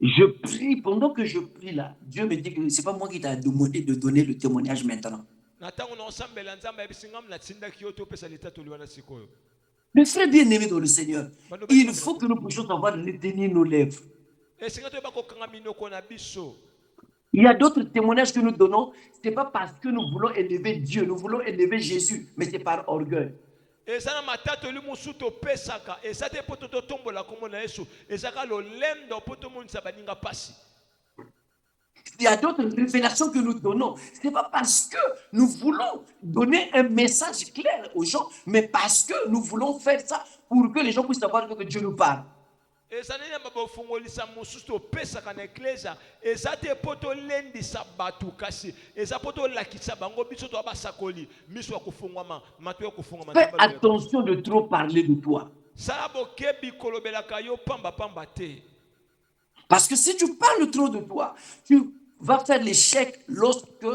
Je prie, pendant que je prie là, Dieu me dit que ce n'est pas moi qui t'a demandé de donner le témoignage maintenant. Mes frères bien-aimés dans le Seigneur, il faut que nous puissions savoir retenir nos lèvres. Il y a d'autres témoignages que nous donnons, ce n'est pas parce que nous voulons élever Dieu, nous voulons élever Jésus, mais c'est par orgueil. Il y a d'autres révélations que nous donnons. Ce n'est pas parce que nous voulons donner un message clair aux gens, mais parce que nous voulons faire ça pour que les gens puissent savoir que Dieu nous parle. Fais attention de trop parler de toi. Parce que si tu parles trop de toi, tu vas faire l'échec lorsque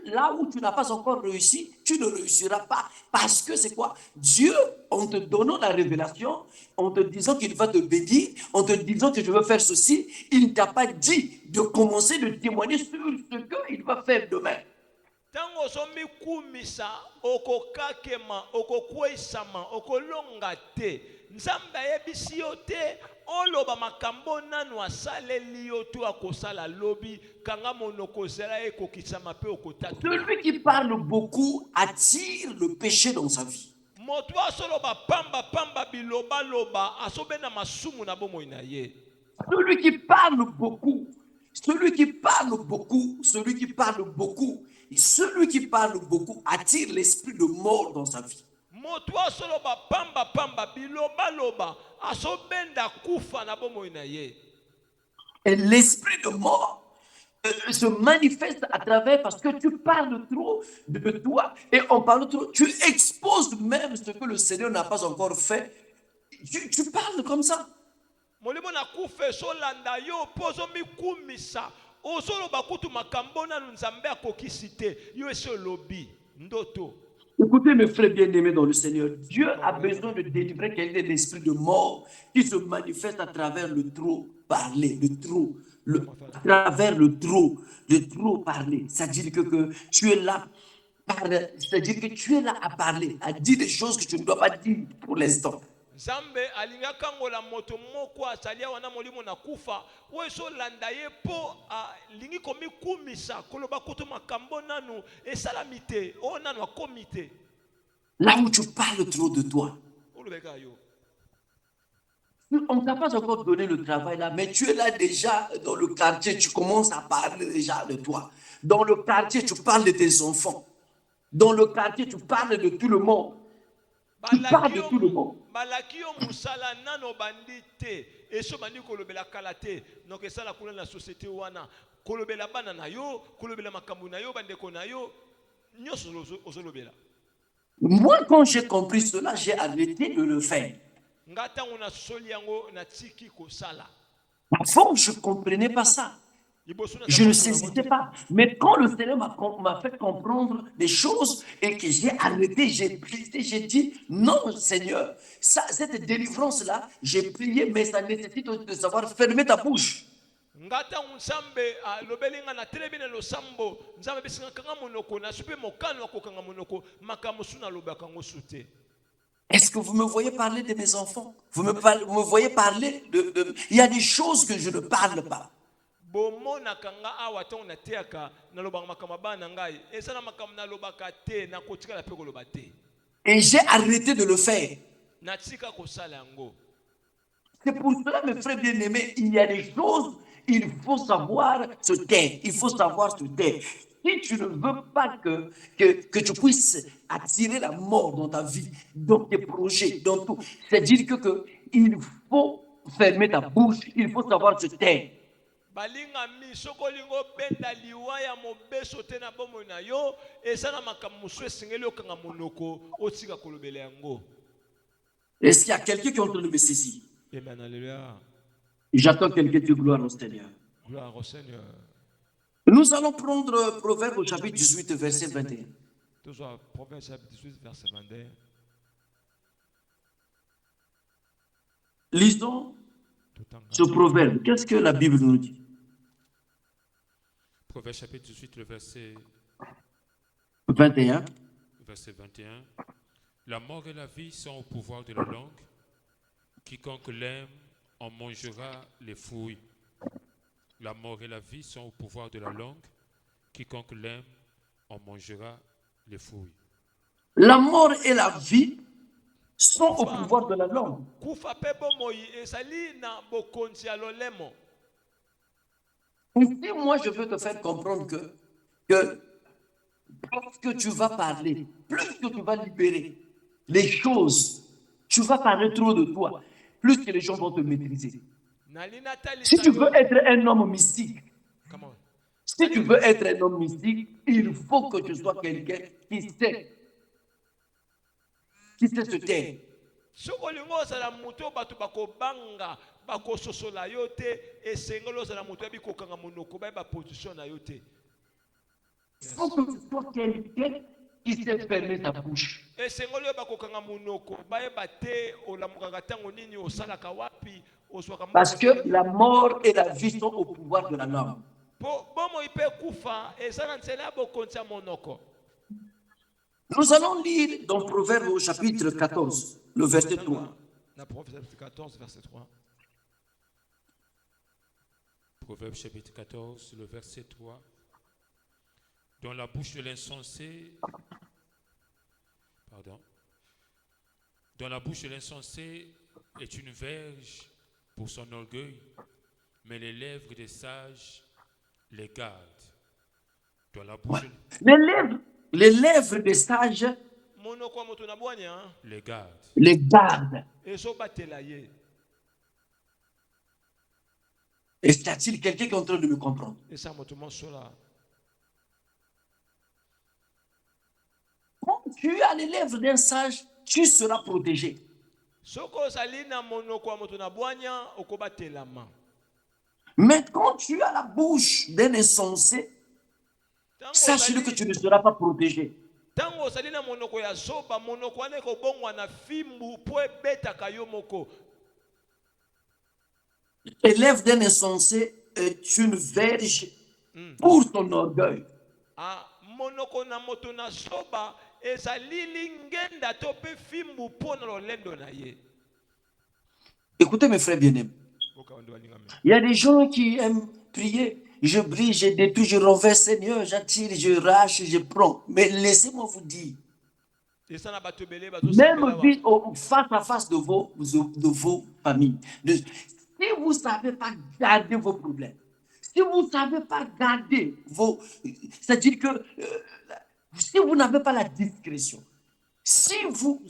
là où tu n'as pas encore réussi, tu ne réussiras pas. Parce que c'est quoi? Dieu, en te donnant la révélation, en te disant qu'il va te bénir, en te disant que je veux faire ceci, il ne t'a pas dit de commencer de témoigner sur ce qu'il va faire demain. Celui qui parle beaucoup attire le péché dans sa vie. Celui qui parle beaucoup, celui qui parle beaucoup attire l'esprit de mort dans sa vie. Et l'esprit de mort se manifeste à travers parce que tu parles trop de toi et en parlant trop, tu exposes même ce que le Seigneur n'a pas encore fait. Tu parles comme ça. Écoutez mes frères bien-aimés dans le Seigneur, Dieu a besoin de délivrer quelqu'un de l'esprit de mort qui se manifeste à travers le trop parler, à travers le trop parler. C'est-à-dire que tu es là, c'est-à-dire que tu es là à parler, à dire des choses que tu ne dois pas dire pour l'instant. Zambe alinga kangola moto moko asalia wana molimo na kufa weso landa ye po lingi komi kumisa koloba kutu makambo nanu esalamite o nanu akomite. Là où tu parles trop de toi. On ne t'a pas encore donné le travail là, mais tu es là déjà dans le quartier, tu commences à parler déjà de toi. Dans le quartier, tu parles de tes enfants. Dans le quartier, tu parles de tout le monde. Tu parles de tout le monde. Balakio musala nano bandite eso bandi kolobela kalate donc esala kuna na société wana kolobela bana na yo kolobela makambu na yo bandeko na yo nyoso ozolobela. Moi quand j'ai compris cela, j'ai arrêté de le faire. Ngata ona soli yango na tiki ko sala. Avant, je ne comprenais pas ça. Je ne saisissais pas. Mais quand le Seigneur m'a fait comprendre des choses et que j'ai arrêté, j'ai prié, j'ai dit, non Seigneur, cette délivrance-là, j'ai prié, mais ça nécessite de savoir fermer ta bouche. Est-ce que vous me voyez parler de mes enfants? Vous me voyez parler de... Il y a des choses que je ne parle pas. Et j'ai arrêté de le faire. C'est pour cela, mes frères bien-aimés, il y a des choses, il faut savoir se taire. Il faut savoir se taire. Si tu ne veux pas que tu puisses attirer la mort dans ta vie, dans tes projets, dans tout, c'est-à-dire il faut fermer ta bouche, il faut savoir se taire. balingami soki olingi obenda liwa ya mobeso te na bomoi na yo eza na makambo mosusu esengeli okanga monoko otika kolobela yango. Est-ce qu'il y a quelqu'un qui est en train de me saisir? Amen, alléluia. J'attends quelqu'un de gloire au Seigneur. Gloire au Seigneur. Nous allons prendre Proverbe au chapitre 18, verset 21. Toujours Proverbe chapitre 18, verset 21. Lisons Tout en ce proverbe. Qu'est-ce que la Bible nous dit? Proverbe chapitre 18, le verset 21. 21. La mort et la vie sont au pouvoir de la langue. Quiconque l'aime en mangera les fruits. La mort et la vie sont au pouvoir de la langue. Quiconque l'aime en mangera les fruits. La mort et la vie sont au pouvoir de la langue. kufa pe bomoi ezali na bokonzi ya lolemo. Ici, moi, je veux te faire comprendre que plus que tu vas parler, plus que tu vas libérer les choses, tu vas parler trop de toi, plus que les gens vont te maîtriser. Nalina talisa Si tu yo- veux être un homme mystique, Come on. si tu veux être un homme mystique, il faut que tu sois quelqu'un qui sait se taire. soki olingi ozala moto oyo bato bakobanga bakososola yo te esengeli ozala moto oyebi kokanga monoko bayeba position na yo te. Il faut que tu sois quelqu'un qui sait fermer sa bouche. esengeli oyo bakokanga monoko bayeba te olamukaka ntango nini osalaka wapi ozwaka Parce que la mort et la vie sont au pouvoir de la langue. po bomoi mpe kufa eza na nzela ya bokonzi ya monoko. Nous allons lire dans Proverbe au chapitre 14, le verset 3. Na Proverbe 14 verset 3. Proverbe chapitre 14, le verset 3. Dans la bouche de l'insensé, dans la bouche de l'insensé est une verge pour son orgueil, mais les lèvres des sages les gardent. Dans la bouche, Les lèvres des sages monoko ya moto na bwanya les gardent. les gardent. ezobatela ye. Est-ce qu'il y a-t-il quelqu'un qui est en train de me comprendre? esa moto mosola. Quand tu as les lèvres d'un sage, tu seras protégé. soki ozali na monoko ya moto na bwanya okobatelama. Mais quand tu as la bouche d'un insensé, sache-le que tu ne seras pas protégé. ntango ozali na monoko ya zoba monoko wana ekobongwa na fimbu mpo ebetaka yo moko. Les lèvres d'un insensé est une verge pour son orgueil. monoko na moto na zoba ezali lingenda to mpe fimbu mpo na lolendo na ye. Écoutez mes frères bien-aimés, il y a des gens qui aiment prier. Je brille, je détruis, je renverse, Seigneur, j'attire, je rache, je prends. Mais laissez-moi vous dire, même face à face de vos familles, si vous ne savez pas garder vos problèmes, si vous ne savez pas garder c'est-à-dire que si vous n'avez pas la discrétion, si vous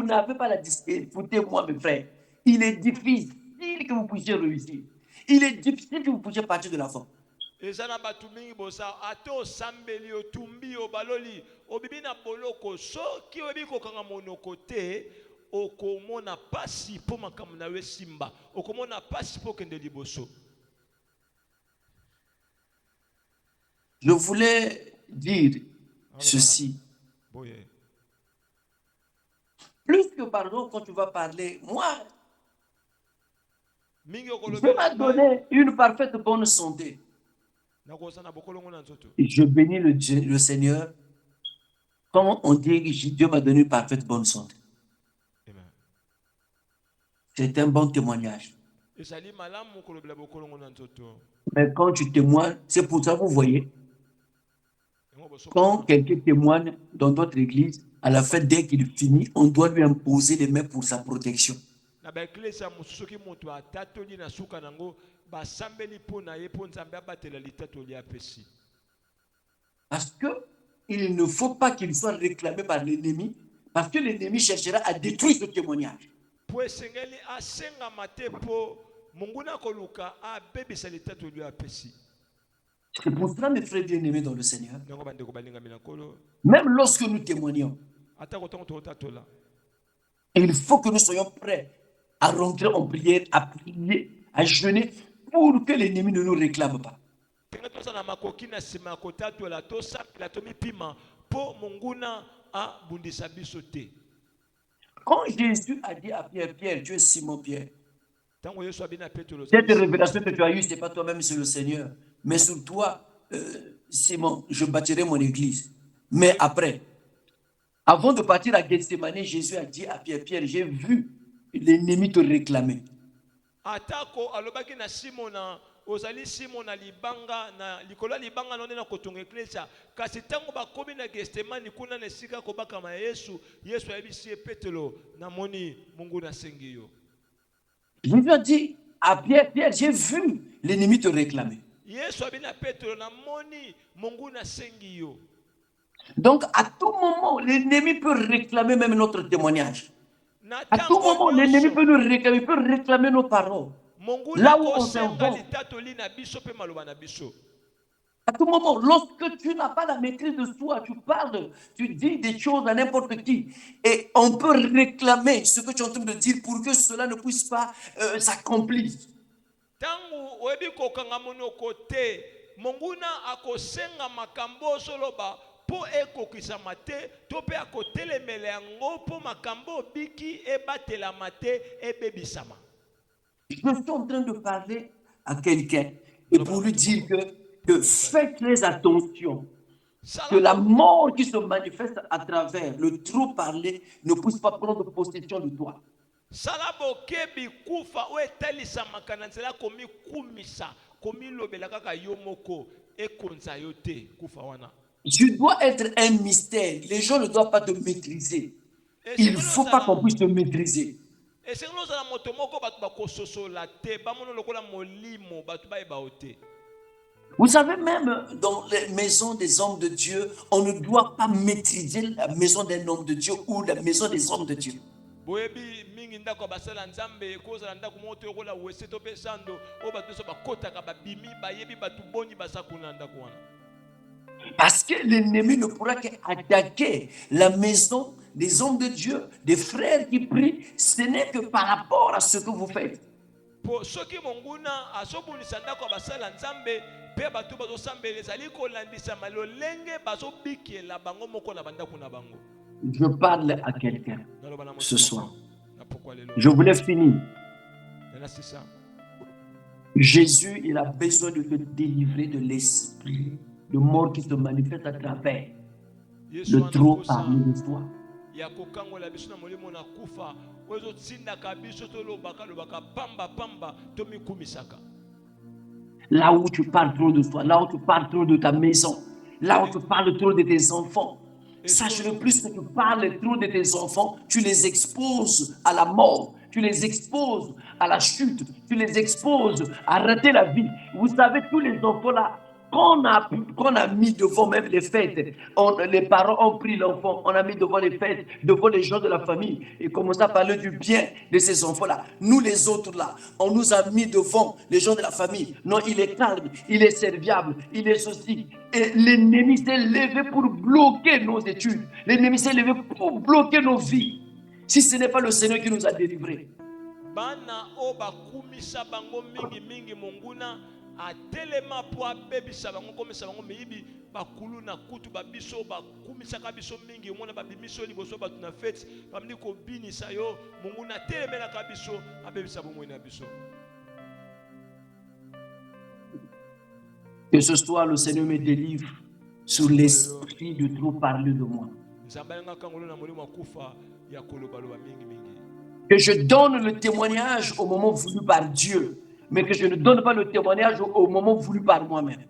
n'avez pas la discrétion, écoutez-moi mes frères, il est difficile que vous puissiez réussir. Il est difficile que vous puissiez partir de la forme. Ezana batu mingi bosa ato sambeli otumbi obaloli obibi na boloko soki oyebi kokanga monoko te okomona pasi po makambo na we simba okomona pasi po kende liboso. Je voulais dire ceci. Plus que pardon, quand tu vas parler, moi, Dieu m'a donné une parfaite bonne santé. Et je bénis le Seigneur. Quand on dit que Dieu m'a donné une parfaite bonne santé, c'est un bon témoignage. Mais quand tu témoignes, c'est pour ça que vous voyez, quand quelqu'un témoigne dans notre église, à la fin, dès qu'il finit, on doit lui imposer les mains pour sa protection. na baeklezia mosusu soki moto atatoli na suka nango basambeli mpo na ye mpo nzambe abatela litatoli apesi. Parce que il ne faut pas qu'il soit réclamé par l'ennemi, parce que l'ennemi cherchera à détruire ce témoignage. Po esengeli asengama te mpo monguna koluka abebisa litatoli apesi. C'est pour cela, mes frères bien-aimés dans le Seigneur, Nango bandeko balingami na nkolo même lorsque nous témoignons, ata kotango tokotatola il faut que nous soyons prêts à rentrer en prière, à prier, à jeûner pour que l'ennemi ne nous réclame pas. tenga tosala makoki na nsima ya kotatola tosambela tomipima mpo monguna abundisa biso te. Quand Jésus a dit à Pierre, Pierre, tu es Simon Pierre, Tango Yesu abina Petro cette révélation que tu as eue, ce n'est pas toi-même, c'est le Seigneur. Mais sur toi, Simon, je bâtirai mon église. Mais après, avant de partir à Gethsemane, Jésus a dit à Pierre, Pierre, j'ai vu l'ennemi te réclamer. atako alobaki na Simona ozali Simona libanga na likolo libanga none na kotonga eklesia kasi tango bakomi na Gethsemane kuna na esika kobakama Yesu Yesu ayebisi Petro namoni Mungu nasengi yo. Jésus a dit à Pierre, Pierre, j'ai vu l'ennemi te réclamer. Yesu abina Petro namoni Mungu nasengi yo. Donc, à tout moment, l'ennemi peut réclamer même notre témoignage. Na À tout moment, l'ennemi peut nous réclamer, il peut réclamer nos paroles. Mungu Là où on nakosenga s'invente. litatoli na biso pe maloba na biso. À tout moment, lorsque tu n'as pas la maîtrise de soi, tu parles, tu dis des choses à n'importe qui. Et on peut réclamer ce que tu es en train de dire pour que cela ne puisse pas s'accomplir. Tangu oyebi kokanga monoko te monguna akosenga makambo soloba po ekokisama te to pe akotelemela yango po makambo biki ebatelama te ebebisama. Je suis en train de parler à quelqu'un et pour lui dire que faites très attention. Que la mort qui se manifeste à travers le trop parler ne puisse pas prendre possession de toi. Sala bokebi kufa o etalisamaka na nzela komikumisa komilobela kaka yo moko ekonza yo te kufa wana. Tu dois être un mystère. Les gens ne doivent pas te maîtriser. Il ne faut pas qu'on puisse te maîtriser. Et c'est nous la moto moko batu bakososola te bamono lokola molimo batu baeba te. Vous savez, même dans les maisons des hommes de Dieu, on ne doit pas maîtriser la maison d'un homme de Dieu ou la maison des hommes de Dieu. Boyebi mingi ndako basala nzambe kozala ndako moto yokola wese to pe sando o batu so bakotaka babimi bayebi batu boni basakuna ndako wana. Parce que l'ennemi ne pourra qu'attaquer la maison des hommes de Dieu, des frères qui prient. Ce n'est que par rapport à ce que vous faites. Po soki monguna asobunisa ndako basala nzambe pe batu bazosambela ezali kolandisa malolenge bazobikiela bango moko na bandako na bango. Je parle à quelqu'un ce soir. Je Je voulais finir. Jésus, il a besoin de te délivrer de l'esprit de mort qui se manifeste à travers le trop parmi de toi. ya kokangola biso na molimo na kufa ozo tsindaka biso tolobaka lobaka pamba pamba tomikumisaka. Là où tu parles trop de toi, là où tu parles trop de ta maison, là où tu parles trop de tes enfants. Sache le plus que tu parles trop de tes enfants, tu les exposes à la mort, tu les exposes à la chute, tu les exposes à rater la vie. Vous savez, tous les enfants là, qu'on a mis devant même les fêtes, les parents ont pris l'enfant, on a mis devant les fêtes, devant les gens de la famille, et commencé à parler du bien de ces enfants-là. Nous les autres là, on nous a mis devant les gens de la famille. Non, il est calme, il est serviable, il est ceci. Et l'ennemi s'est levé pour bloquer nos études. L'ennemi s'est levé pour bloquer nos vies. Si ce n'est pas le Seigneur qui nous a délivrés. Bana oba kumisa bango mingi mingi monguna atelema po abebisa bango komisa bango miyibi bakulu na kutu babiso bakumisaka biso mingi omona babimiso liboso batu na fete bamdi kobinisa yo monguna atelemelaka biso abebisa bomoi na biso. Que ce soit le Seigneur me délivre sur l'esprit de trop parler de moi. Que je donne le témoignage au moment voulu par Dieu, mais que je ne donne pas le témoignage au moment voulu par moi-même.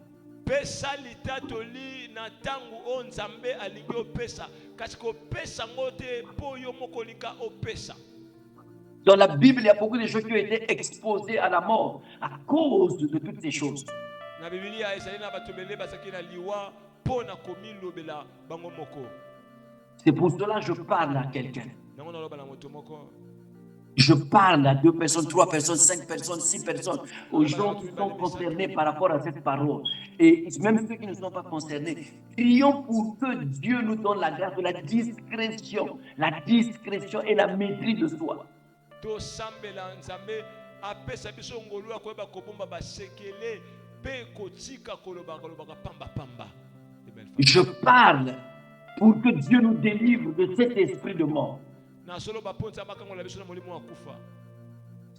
Dans la Bible, il y a beaucoup de gens qui ont été exposés à la mort à cause de toutes ces choses. Na Biblia ezali na bato ebele bazalaki na liwa mpo na komilobela bango moko. C'est pour cela que je parle à quelqu'un. Nango naloba na moto moko. Je parle à 2 personnes, 3 personnes, 5 personnes, 6 personnes, aux gens qui sont concernés par rapport à cette parole. Et même ceux qui ne sont pas concernés, prions pour que Dieu nous donne la grâce de la discrétion et la maîtrise de soi. Tosambela nzambe apesa biso ngolu akoyeba kobomba basekele pe kotika kolobaka pamba pamba. Je parle pour que Dieu nous délivre de cet esprit de mort.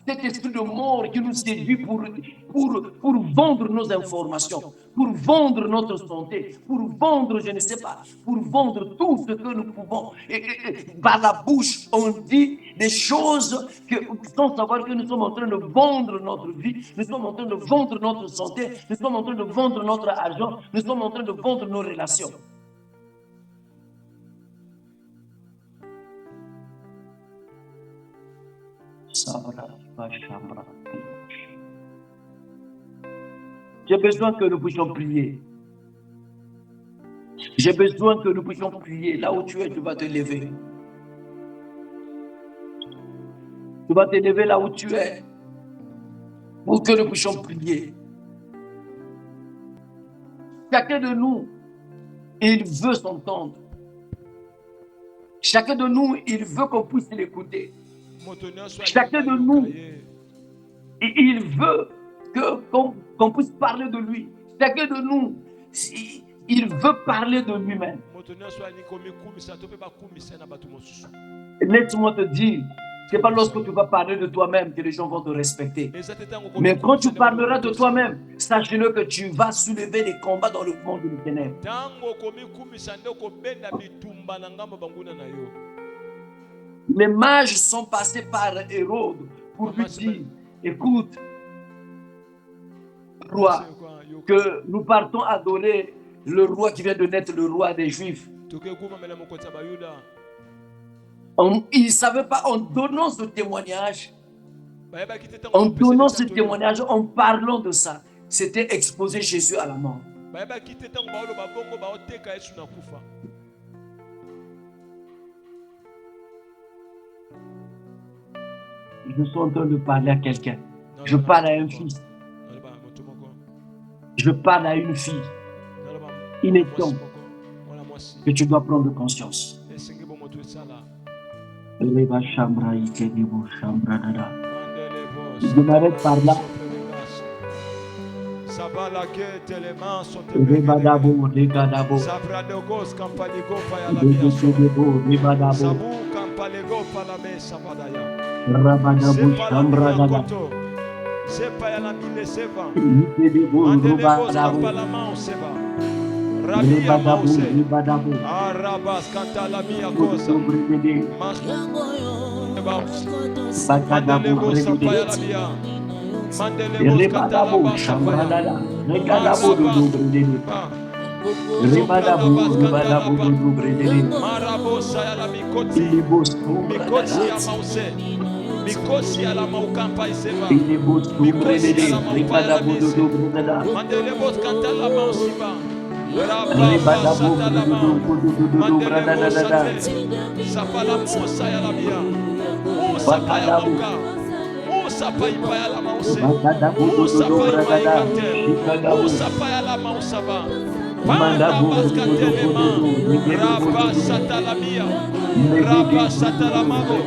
Cet esprit de mort qui nous séduit pour vendre nos informations, pour vendre notre santé, pour vendre, je ne sais pas, pour vendre tout ce que nous pouvons. Et par la bouche, on dit des choses sans savoir que nous sommes en train de vendre notre vie, nous sommes en train de vendre notre santé, nous sommes en train de vendre notre argent, nous sommes en train de vendre nos relations. J'ai besoin que nous puissions prier. J'ai besoin que nous puissions prier. Là où tu es, tu vas te lever. Tu vas te lever là où tu es pour que nous puissions prier. Chacun de nous, il veut s'entendre. Chacun de nous, il veut qu'on puisse l'écouter. Chacun de nous, il veut qu'on puisse parler de lui. Chacun de nous, il veut parler de lui-même. Laisse-moi te dire, ce n'est pas lorsque tu vas parler de toi-même que les gens vont te respecter. Mais quand tu parleras de toi-même, sache-le que tu vas soulever des combats dans le monde des ténèbres. Les mages sont passés par Hérode pour lui dire, écoute, roi, que nous partons adorer le roi qui vient de naître, le roi des Juifs. Ils ne savaient pas, en donnant ce témoignage, en parlant de ça, c'était exposer Jésus à la mort. Je suis en train de parler à quelqu'un. Je parle à un fils. Je parle à une fille. Il est temps que tu dois prendre conscience. Je m'arrête par là. Mikosi ala maukampa iseva. Mikosi ala maupaya la Mandelebos kantala mausiba. Rabba satalama. Mandelebos satel. Sapala musa ya la bia. Musa paya mauka. Musa paya la mause. Musa paya kate. Musa paya la mausaba. Rabba katelema. Rabba satalamia. Rabba satalamabo.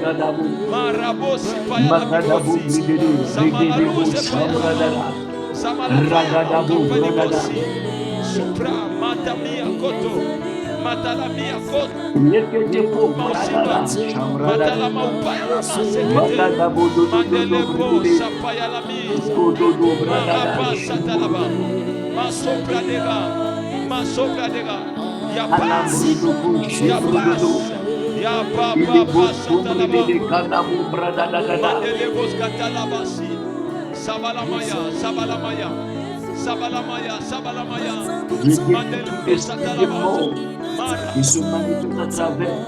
Marabosi paya la mikosi. Samalaruze paya la Samalaruze Supra matamia koto. Matalamia koto. Mausiba. Matalama upaya la masekete. Mandelebo sapaya la mi. Maraba satalaba. Masopra dega. Masopra dega. Ya paz. Ya paz. Ya papa satalaba. Mandelebos katalabasi. Sabalamaya, sabalamaya. Sabalamaya, sabalamaya. Mandelebos satalaba. Ils se manifestent à travers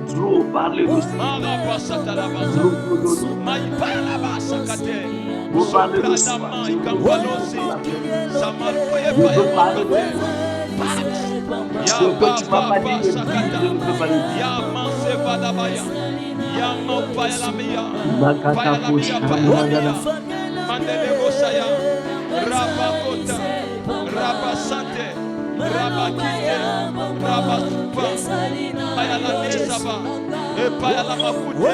trop parler de ça. Marabasatalabasa. Maipalabasakate. Vous parlez de ça. Sopradama ikambalosi. Samakoye Je veux parler de payabakate. ça. Ya Ce que tu m'as pas baba dit de dire, sakata. je ne peux pas le dire. Ya mansevadabaya. Ya mapayalamia. Nakata Payalamia, Push, payalamia. Mandelebo saya. Rabakota. Rabasante. Rabakite. Rabasupa. Payalamesaba. E payalamakute.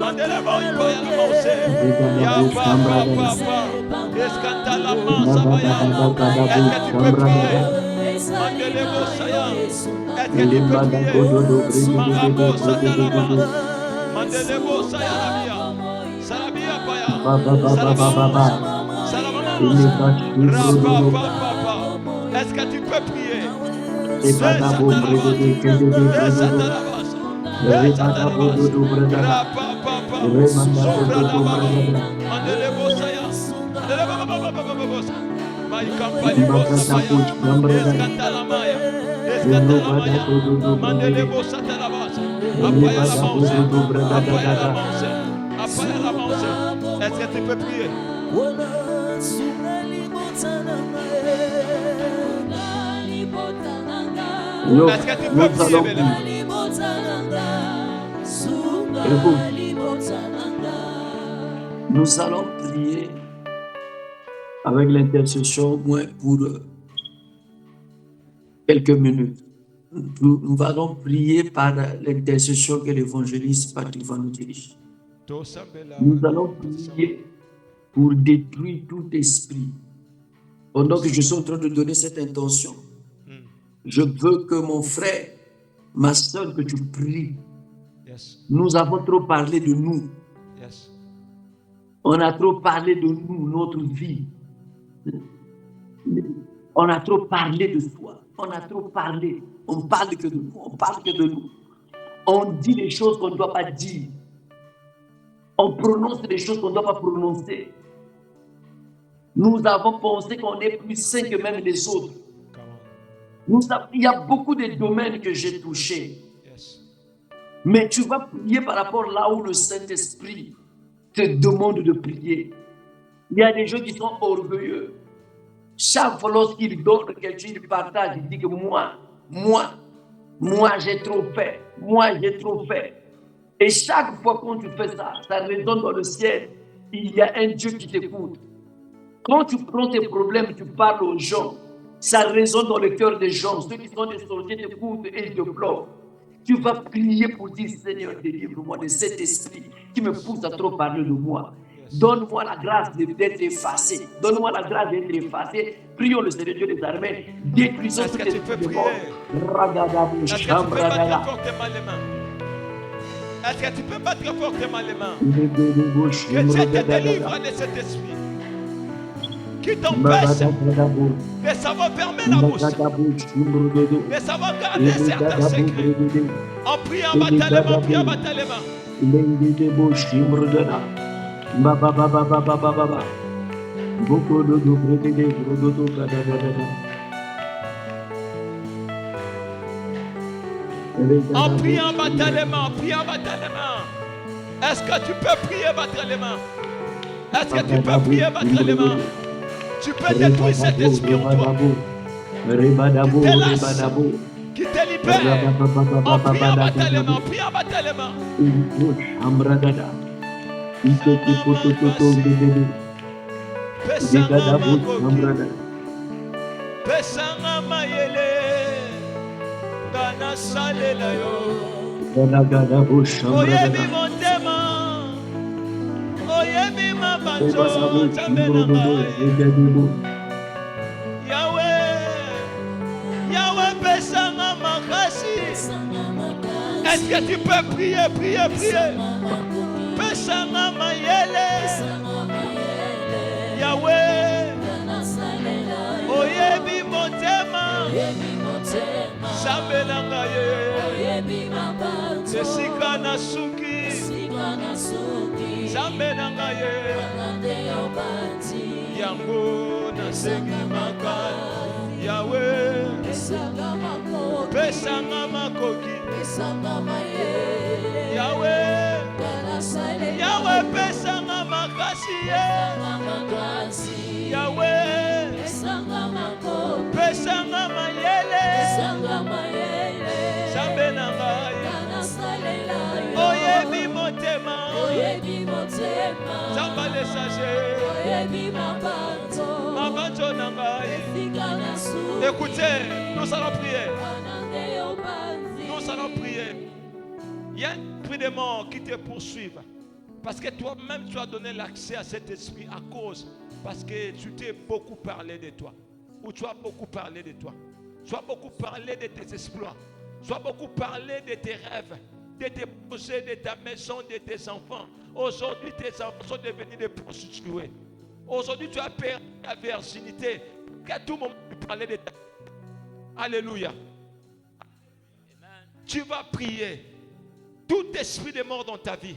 Mandelebo ipayalamose. Ya papa papa. Escantalama sabaya. Est-ce que tu peux prier? Mandelebo saya. Est-ce que tu peux prier? Marabo satalama. Mandelebo sayalabia. Salabia paya. Salamama. Salamama. Rapa. Est-ce que tu peux prier? Est-ce que tu peux prier? Est-ce que tu peux prier, Bella? Nous allons prier avec l'intercession, moins pour quelques minutes. Nous allons prier par l'intercession que l'évangéliste Patrick va nous diriger. Nous allons prier pour détruire tout esprit. Pendant que je suis en train de donner cette intention, je veux que mon frère, ma soeur, que tu pries. Yes. Nous avons trop parlé de nous. Yes. On a trop parlé de nous, notre vie. On a trop parlé de soi. On a trop parlé. On parle que de nous. On parle que de nous. On dit des choses qu'on ne doit pas dire. On prononce des choses qu'on ne doit pas prononcer. Nous avons pensé qu'on est plus sains que même les autres. Il y a beaucoup de domaines que j'ai touchés. Yes. Mais tu vas prier par rapport là où le Saint-Esprit te demande de prier. Il y a des gens qui sont orgueilleux. Chaque fois lorsqu'il donne quelque chose, il partage, il dit que moi, j'ai trop fait. Moi, j'ai trop fait. Et chaque fois quand tu fais ça, ça résonne dans le ciel. Il y a un Dieu qui t'écoute. Quand tu prends tes problèmes, tu parles aux gens. Ça résonne dans le cœur des gens. Ceux qui sont des sorciers t'écoutent et ils te bloquent. Tu vas prier pour dire, Seigneur, délivre-moi de cet esprit qui me pousse à trop parler de moi. Donne-moi la grâce d'être effacé. Donne-moi la grâce d'être effacé. Prions le Seigneur Dieu des armées. Détruisons Est-ce toutes que les tu peux esprits de prier? mort. Est-ce que tu peux battre fortement les mains? Est-ce que tu peux battre fortement les mains? Que Dieu te délivre de cet esprit qui t'empêche de savoir fermer la bouche, de savoir garder certains secrets. En priant, battre les mains, priant, battre les mains. En priant, battre les mains, en priant, battre les mains. Est-ce que tu peux prier, battre les mains? Est-ce que tu peux prier, battre les mains? Tu peux détruire cet esprit en toi qui te libère. En priant, battre les mains, en priant, battre les mains. Pesanga mayele gana salela yo oyebi motema oyebi mabanzo nzambe Yahweh pesanga makasi. Est-ce que tu peux prier, prier, prier? Pesanga mayele Yahweh oyebi motema sambelanga ye esika na suki sambelanga ye yango nasengi makala Yahweh pesanga makoki Yahweh, Yahweh, pesanga makasi ye. Yahweh, pesanga mayele. Zambe na ngai, oyebi motema. Zamba le sage, mabanzo na ngai. Écoutez, nous allons prier. Nous allons prier. Il y a un esprit de mort qui te poursuive. Parce que toi-même, tu as donné l'accès à cet esprit à cause. Parce que tu t'es beaucoup parlé de toi. Ou tu as beaucoup parlé de toi. Tu as beaucoup parlé de tes exploits. Tu as beaucoup parlé de tes rêves, de tes projets, de ta maison, de tes enfants. Aujourd'hui, tes enfants sont devenus des prostituées. Aujourd'hui, tu as perdu ta virginité. Qu'à tout moment, tu parlais de ta... Alléluia. Tu vas prier. Tout esprit de mort dans ta vie,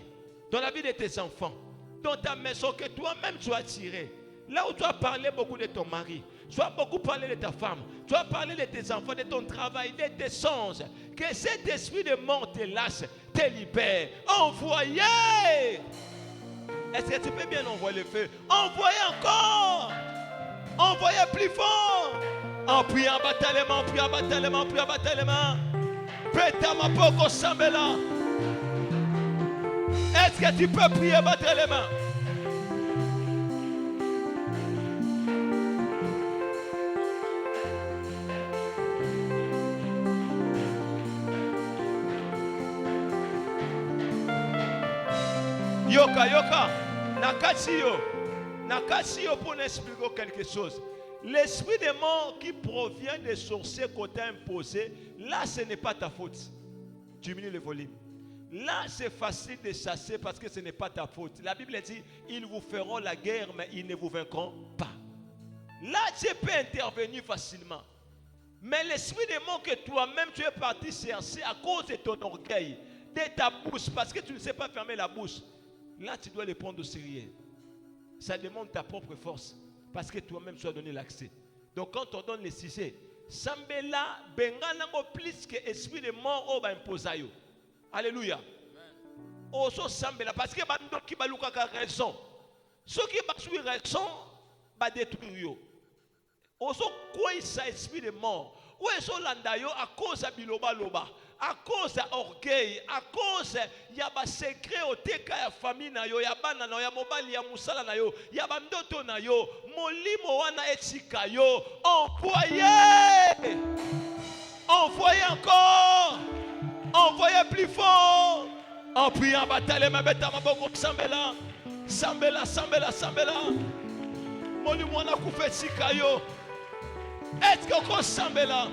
dans la vie de tes enfants, dans ta maison que toi-même tu as tiré. Là où tu as parlé beaucoup de ton mari, tu as beaucoup parlé de ta femme, tu as parlé de tes enfants, de ton travail, de tes songes. Que cet esprit de mort te lâche, te libère. Envoyez! Est-ce que tu peux bien envoyer le feu? Envoyez encore! Envoyez plus fort! En priant bataillement, en priant bataillement, en priant bataillement. Peta ma poko sambela. Est-ce que tu peux prier, battre les mains? Yoka, Nakasio pour nous expliquer quelque chose. L'esprit de mort qui provient des sorciers qu'on t'a imposé, là ce n'est pas ta faute. Diminue le volume. Là, c'est facile de chasser parce que ce n'est pas ta faute. La Bible dit, ils vous feront la guerre, mais ils ne vous vaincront pas. Là, tu peux intervenir facilement. Mais l'esprit de mort que toi-même, tu es parti chercher à cause de ton orgueil, de ta bouche, parce que tu ne sais pas fermer la bouche. Là, tu dois le prendre au sérieux. Ça demande ta propre force, parce que toi-même, tu as donné l'accès. Donc, quand on donne les sujets, Sambela, Benganango, plus que l'esprit de mort, on va imposer. Alléluia. Oso sambela parce que bando ki baluka ka raison. Ceux qui basui raison ba détruire yo. Oso quoi ça esprit de mort. Ou eso landa yo à cause de biloba loba, à cause de orgueil, à cause ya ba secret o teka ya famille na yo, ya bana na ya mobali ya musala na yo, ya ba ndoto na yo, molimo wana etika yo. Envoyez! Envoyez encore! Envoyez plus fort. En priant, bataille, ma bête à ma boko, Sambela. Sambela. Mon lui, moi, on a coupé Sikayo. Est-ce qu'on Sambela?